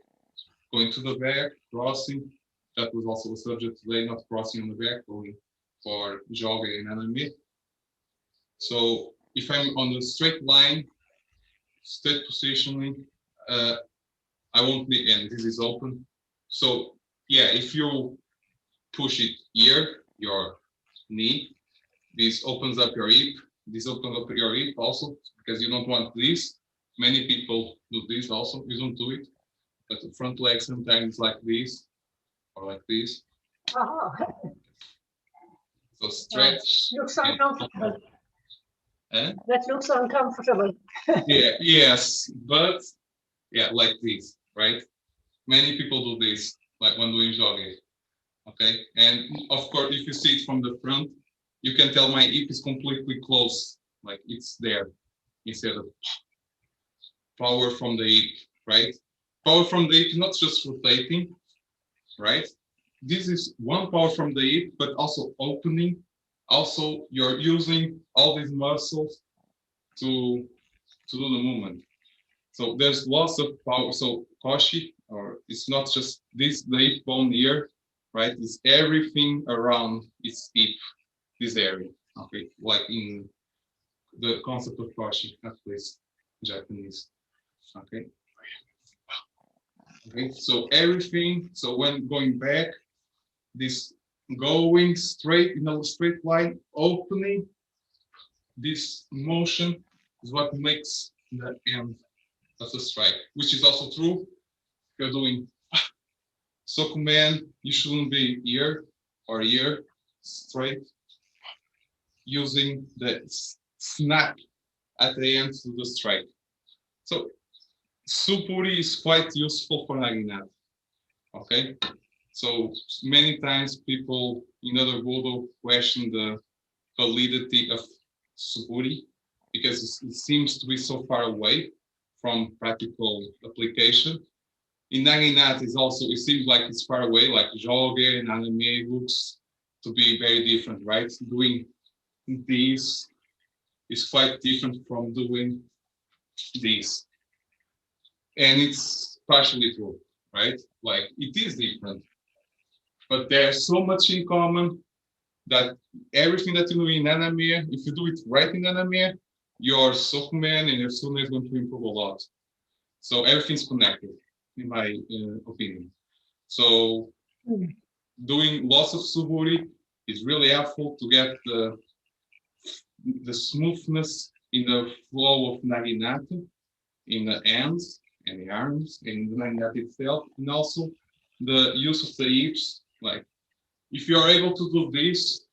going to the back, crossing, that was also a subject today, not crossing on the back, going for jogging and enemy. So if I'm on the straight line, straight positioning, I won't need, and this is open. So yeah, if you push it here, your knee, this opens up your hip. This opens up your hip also, because you don't want this. Many people do this also. You don't do it, but the front leg sometimes like this or like this. Oh. So stretch. Looks uncomfortable. Eh? That looks uncomfortable. Yeah. Yes, but yeah, like this, right? Many people do this, like when doing jogging. Okay, and of course, if you see it from the front, you can tell my hip is completely close, like it's there, instead of power from the hip, right? Power from the hip, not just rotating, right? This is one power from the hip, but also opening. Also, you're using all these muscles to do the movement. So there's lots of power. So koshi, or it's not just this, the hip bone here, right? It's everything around its hip, this area. Okay, like in the concept of koshi, at least Japanese. Okay. Okay, so everything. So when going back, this going straight in a straight line, opening, this motion is what makes the end of the strike, which is also true. If you're doing Sokuman, you shouldn't be here or here straight, using the snap at the end to the strike. So Supuri is quite useful for Naginata. Okay, so many times people in other Budo question the validity of Supuri because it seems to be so far away from practical application. In Naginata is also, it seems like it's far away, like Joge and Anime looks to be very different, right? Doing this is quite different from doing this. And it's partially true. right? Like it is different, but there's so much in common that everything that you do in anime, if you do it right in anime, your Sokumen and your Sune is going to improve a lot. So everything's connected, in my opinion. So doing lots of Suburi is really helpful to get the smoothness in the flow of Naginata in the ends and the arms and the Naginata itself, and also the use of the hips. Like if you are able to do this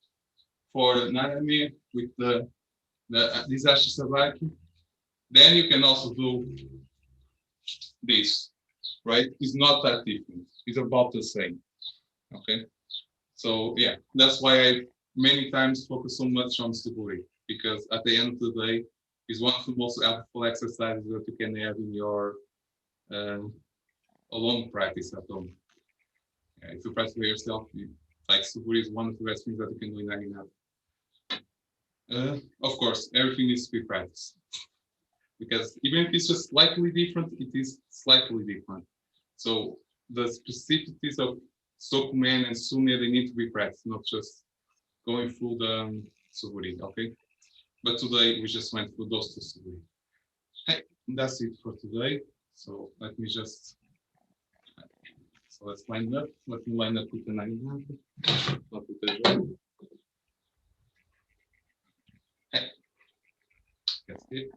for Nanami with the Disaster Savaki, then you can also do this, right? It's not that different. It's about the same. Okay. So yeah, that's why I many times focus so much on Suburi, because at the end of the day, it's one of the most helpful exercises that you can have in your a long practice at home. Yeah, if you practice by yourself, like Suburi is one of the best things that you can do in Naginata. Of course, everything needs to be practiced, because even if it's just slightly different, it is slightly different. So the specificities of Sokumen and Sune, they need to be practiced, not just going through the Suburi, okay? But today we just went through those two Suburi. Hey, that's it for today. So let me just, so let's line up. Let me line up with the Naginata. Not with the job. Hey, that's it.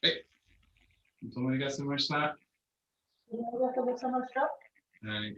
Hey, muito obrigado por mais estar. Obrigada pela sua mostrar.